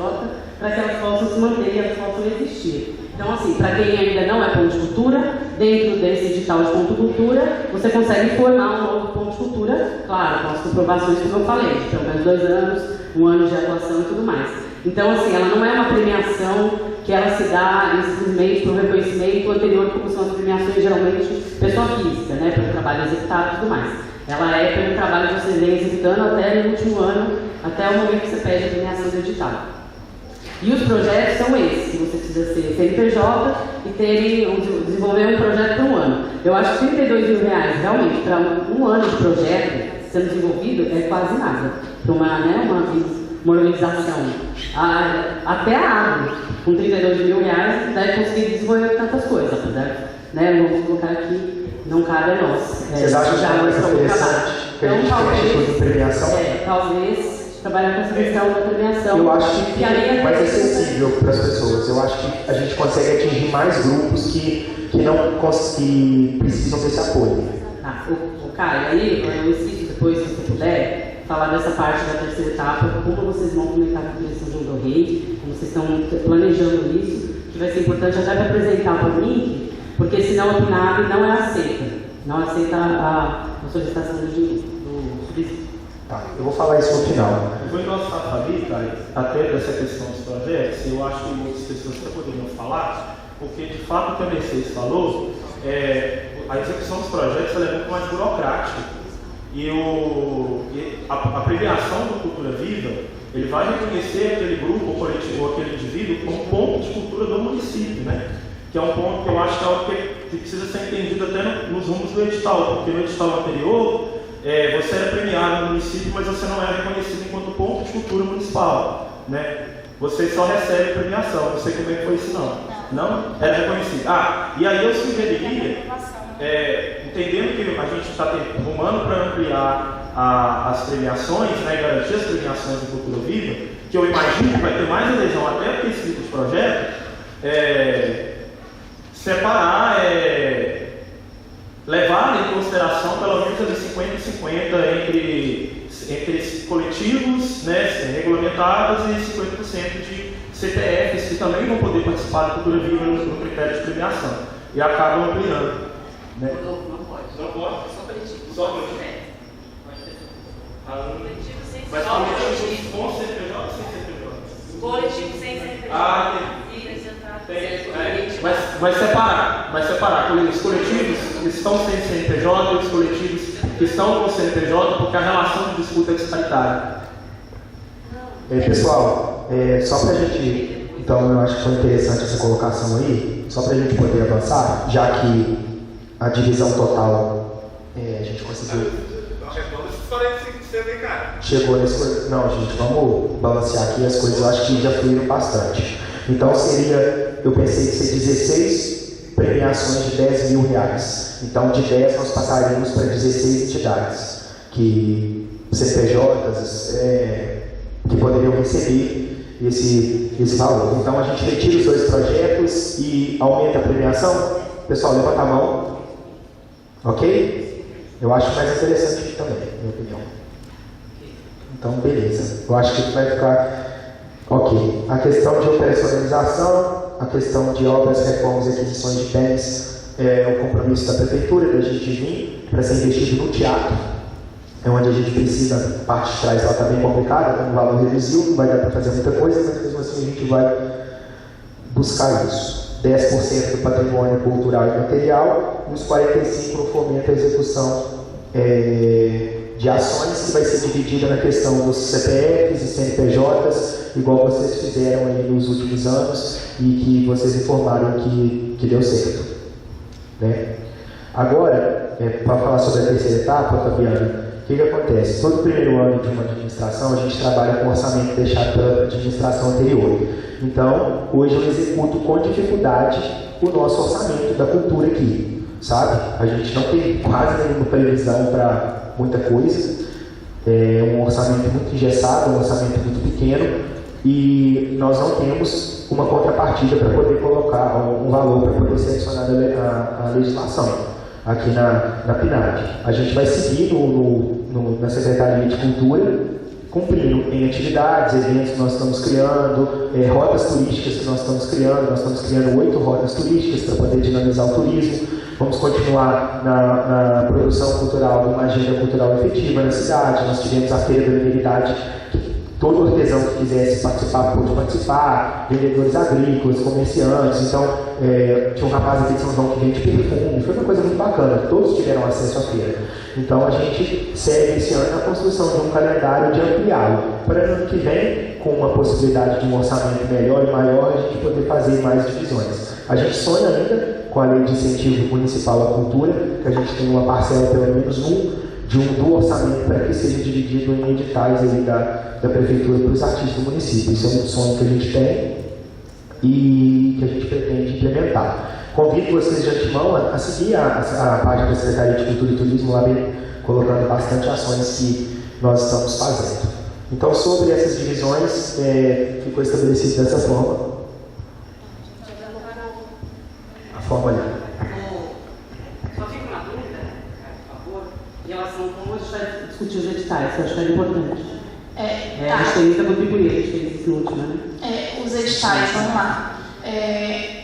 para que elas possam se manter e elas possam existir. Então, assim, para quem ainda não é ponto de cultura, dentro desse edital de ponto de cultura, você consegue formar um novo ponto de cultura, claro, com as comprovações como eu falei, de pelo menos 2 anos, 1 ano de atuação e tudo mais. Então, assim, ela não é uma premiação que ela se dá simplesmente por reconhecimento anterior, como são as premiações geralmente pessoa física, né, pelo trabalho executado e tudo mais. Ela é pelo trabalho que você vem executando até no último ano, até o momento que você pede a premiação do edital. E os projetos são esses, que você precisa ser CNPJ e desenvolver um projeto por 1 ano. Eu acho que R$32 mil, realmente, para um ano de projeto sendo desenvolvido, é quase nada. Para uma organização. Até a água, com R$32 mil, deve conseguir desenvolver tantas coisas, apesar, né? Vamos colocar aqui, não cabe a nós. Vocês acham que é mais interessante que a gente tenha de premiação? Talvez trabalhar com essa questão da premiação. Eu acho que fica mais acessível para as pessoas. Eu acho que a gente consegue atingir mais grupos que precisam desse apoio. O Caio, aí, eu insisto depois, se você puder, falar dessa parte da terceira etapa, como vocês vão comunicar com a direção de João do Rei, como vocês estão planejando isso, que vai ser importante até para apresentar para o link, porque senão o PNAB não aceita a solicitação do subsídio. Tá, eu vou falar isso no final. Eu vou endossar ali, Caio, até dessa questão dos projetos, eu acho que muitas pessoas até poderiam falar, porque de fato o que a Mercedes falou, a execução dos projetos é muito mais burocrática. E a premiação do Cultura Viva, ele vai reconhecer aquele grupo, ou coletivo, ou aquele indivíduo como ponto de cultura do município, né? Que é um ponto que eu acho que é algo que precisa ser entendido até nos rumos do edital, porque no edital anterior, você era premiado no município, mas você não era reconhecido enquanto ponto de cultura municipal, né? Você só recebe premiação, não sei como é que foi isso não era reconhecido. E aí eu sugeriria, entendendo que a gente está rumando para ampliar as premiações, né, e garantir as premiações do Cultura Viva, que eu imagino que vai ter mais adesão até para esse tipo de projeto, separar, levar em consideração pelo menos de 50 e 50 entre coletivos, né, regulamentados e 50% de CPFs que também vão poder participar da Cultura Viva no critério de premiação. E acabam ampliando. Né? Não pode. Não pode? Só coletivo. Só coletivo. Coletivo sem CNPJ. Mas coletivo com CNPJ ou sem CNPJ? Coletivo sem CNPJ. Vai separar os coletivos que estão sem CNPJ e os coletivos que estão com CNPJ, porque a relação de disputa é disparitária. Pessoal, só para a gente, então eu acho que foi interessante essa colocação aí, só para a gente poder avançar, já que a divisão total a gente conseguiu. Chegou nesse coisa. Não, gente, vamos balancear aqui as coisas, eu acho que já fluíram bastante. Então eu pensei que ser 16 premiações de R$10 mil. Então de 10 nós passaríamos para 16 entidades, que CNPJs que poderiam receber esse valor. Então a gente retira os 2 projetos e aumenta a premiação. Pessoal, levanta a mão. Ok? Eu acho mais interessante aqui também, na minha opinião. Então, beleza. Eu acho que vai ficar ok. A questão de operacionalização, a questão de obras, reformas e aquisições de bens é o compromisso da prefeitura, da gente vir para ser investido no teatro. É onde a gente precisa, a parte de trás lá está bem complicada, com o valor reduziu, não vai dar para fazer muita coisa, mas mesmo assim a gente vai buscar isso. 10% do patrimônio cultural e material, e os 45% no fomento à execução de ações, que vai ser dividida na questão dos CPFs e CNPJs, igual vocês fizeram aí nos últimos anos e que vocês informaram que deu certo. Né? Agora, para falar sobre a terceira etapa, Fabiana, que acontece? Todo primeiro ano de uma administração, a gente trabalha com orçamento deixado pela administração anterior. Então, hoje eu executo com dificuldade o nosso orçamento da cultura aqui, sabe? A gente não tem quase nenhuma previsão para muita coisa. É um orçamento muito engessado, um orçamento muito pequeno, e nós não temos uma contrapartida para poder colocar um valor para poder ser adicionado à legislação aqui na PNAD. A gente vai seguir na Secretaria de Cultura, cumprindo em atividades, eventos que nós estamos criando, rotas turísticas que nós estamos criando 8 rotas turísticas para poder dinamizar o turismo. Vamos continuar na produção cultural de uma agenda cultural efetiva na cidade. Nós tivemos a Feira da Mineridade, todo artesão que quisesse participar pôde participar, vendedores agrícolas, comerciantes. Então, tinha um rapaz aqui de São João que vende perfume, foi uma coisa muito bacana, todos tiveram acesso à feira. Então, a gente segue esse ano na construção de um calendário de ampliá-lo, para o ano que vem, com uma possibilidade de um orçamento melhor e maior, a gente poder fazer mais divisões. A gente sonha ainda com a Lei de Incentivo Municipal à Cultura, que a gente tem uma parcela, pelo menos do orçamento, para que seja dividido em editais aí da Prefeitura para os artistas do município. Isso é um sonho que a gente tem e que a gente pretende implementar. Convido vocês de antemão a seguir a página da Secretaria de Cultura e Turismo, lá vem colocando bastante ações que nós estamos fazendo. Então, sobre essas divisões, ficou estabelecido dessa forma. A forma ali. Só fico uma dúvida, por favor, em relação a como a gente vai discutir os editais, que eu acho que é importante. A gente tem muita contribuir, a gente fez isso no último, né? Os editais, vamos lá.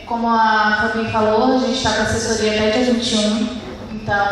Como a Fabinho falou, a gente está com assessoria até dia 21, então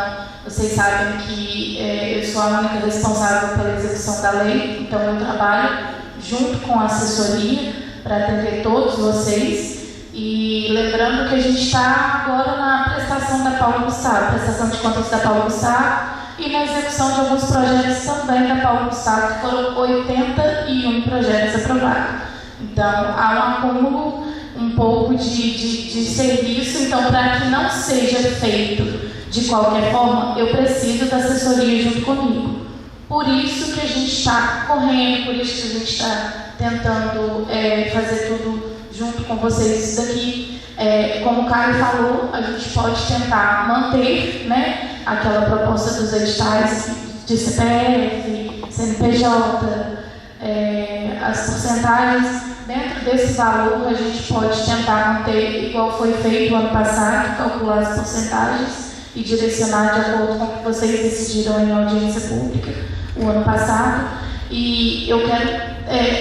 vocês sabem que eu sou a única responsável pela execução da lei, então eu trabalho junto com a assessoria para atender todos vocês. E lembrando que a gente está agora na prestação da Paulo Gustavo, prestação de contas da Paulo Gustavo, e na execução de alguns projetos também da Paulo Gustavo, que foram 81 projetos aprovados. Então, há um acúmulo um pouco de serviço, então, para que não seja feito de qualquer forma, eu preciso da assessoria junto comigo. Por isso que a gente está correndo, por isso que a gente está tentando fazer tudo junto com vocês. Isso daqui, como o Caio falou, a gente pode tentar manter, né, aquela proposta dos editais de CPF, CNPJ, as porcentagens. Dentro desse valor, a gente pode tentar manter, igual foi feito o ano passado, calcular as porcentagens e direcionar de acordo com o que vocês decidiram em audiência pública o ano passado. E eu quero,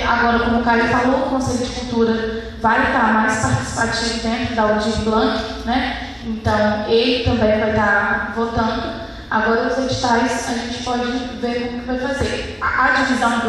agora, como o Caio falou, o Conselho de Cultura vai estar mais participativo dentro da Aldir Blanc, né? Então, ele também vai estar votando. Agora, os editais, a gente pode ver como que vai fazer. A divisão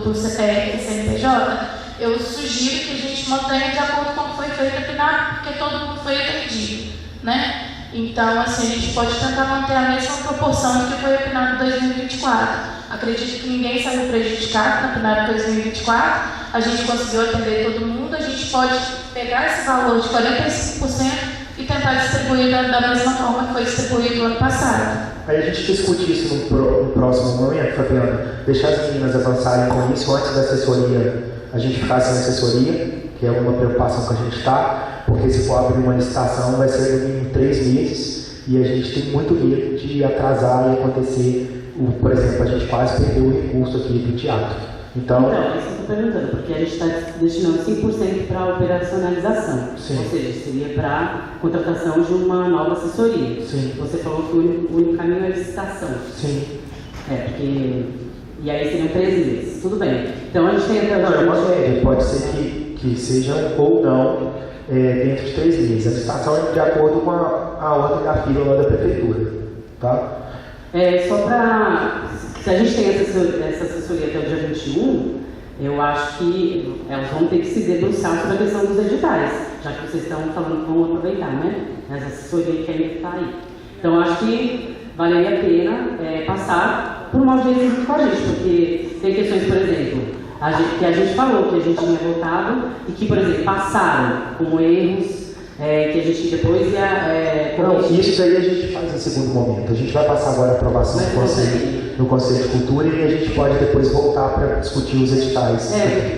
do CPF e CNPJ, eu sugiro que a gente mantenha de acordo com o que foi feito a PNAD, porque todo mundo foi atendido, né? Então, assim, a gente pode tentar manter a mesma proporção do que foi a PNAD 2024. Acredito que ninguém saiu prejudicado na PNAD 2024. A gente conseguiu atender todo mundo. A gente pode pegar esse valor de 45% e tentar distribuir da mesma forma que foi distribuído no ano passado. Aí a gente discute isso no próximo momento, Fabiana. Deixar as meninas avançarem com isso antes da assessoria. A gente ficar sem assessoria, que é uma preocupação que a gente está, porque se for abrir uma licitação vai ser no mínimo 3 meses e a gente tem muito medo de atrasar e acontecer, por exemplo, a gente quase perdeu o recurso aqui do teatro. Então, isso que eu estou perguntando, porque a gente está destinando 100% para a operacionalização. Sim. Ou seja, seria para a contratação de uma nova assessoria. Sim. Você falou que o único caminho é a licitação. Sim. Porque... E aí seriam 3 meses. Tudo bem. Então a gente tem até... Não, é uma média. Pode ser que sejam ou não dentro de 3 meses. A licitação é de acordo com a ordem da fila lá da prefeitura. Tá? Só para... Se a gente tem essa assessoria até o dia 21, eu acho que elas vão ter que se debruçar sobre a questão dos editais, já que vocês estão falando que vão aproveitar, né? Essa assessoria que ainda está aí. Então, acho que valeria a pena passar por uma audiência junto com a gente, porque tem questões, por exemplo, que a gente falou que a gente tinha votado e que, por exemplo, passaram como erros, que a gente depois ia... Não, isso aí a gente faz em segundo momento. A gente vai passar agora a aprovação do Conselho. no Conselho de Cultura e a gente pode depois voltar para discutir os editais.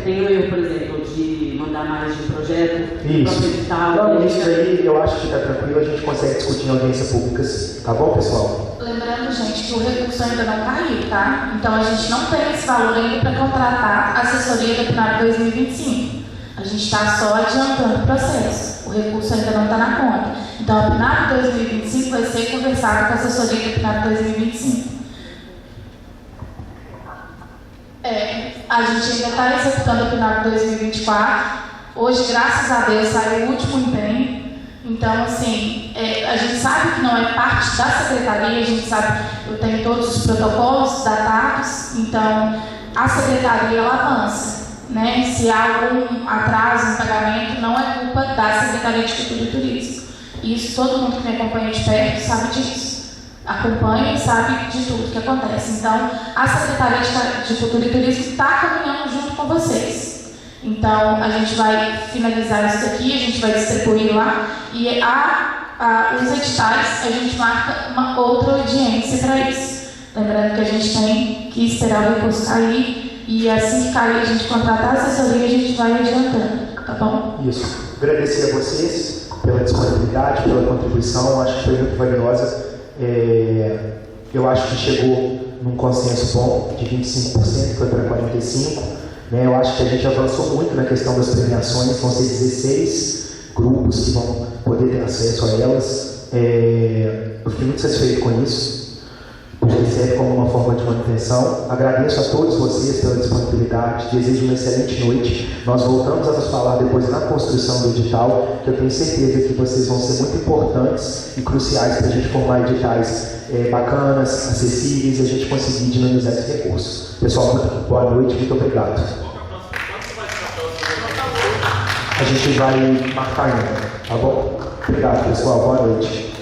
Tem o erro, por exemplo, de mandar mais de um projeto. Isso. Não, isso aí eu acho que está tranquilo, a gente consegue discutir em audiência pública, sim. Tá bom, pessoal? Lembrando, gente, que o recurso ainda não caiu, tá? Então a gente não tem esse valor ainda para contratar a assessoria da PNAB 2025. A gente está só adiantando o processo. O recurso ainda não está na conta. Então a PNAB 2025 vai ser conversada com a assessoria da PNAB 2025. A gente ainda está executando a PNAB 2024. Hoje, graças a Deus, saiu o último empenho. Então, assim, a gente sabe que não é parte da secretaria, a gente sabe, eu tenho todos os protocolos datados, então a secretaria ela avança, né? Se há algum atraso no pagamento, não é culpa da Secretaria de Cultura e Turismo. Isso todo mundo que me acompanha de perto sabe disso. Acompanha e sabe de tudo que acontece. Então, a Secretaria de Cultura e Turismo está caminhando junto com vocês. Então, a gente vai finalizar isso daqui, a gente vai distribuir lá e os editais, a gente marca uma outra audiência para isso. Lembrando que a gente tem que esperar o recurso cair e assim que cair a gente contratar a assessoria, a gente vai adiantando, tá bom? Isso. Agradecer a vocês pela disponibilidade, pela contribuição, acho que foi muito valiosa. Eu acho que chegou num consenso bom de 25%, foi para 45%. Eu acho que a gente avançou muito na questão das premiações, vão ser 16 grupos que vão poder ter acesso a elas. Eu fiquei muito satisfeito com isso, porque serve como uma forma de manutenção. Agradeço a todos vocês pela disponibilidade, desejo uma excelente noite. Nós voltamos a nos falar depois na construção do edital, que eu tenho certeza que vocês vão ser muito importantes e cruciais para a gente formar editais bacanas, acessíveis e a gente conseguir dinamizar esse recurso. Pessoal, muito boa noite, muito obrigado. A gente vai marcar ainda, tá bom? Obrigado, pessoal, boa noite.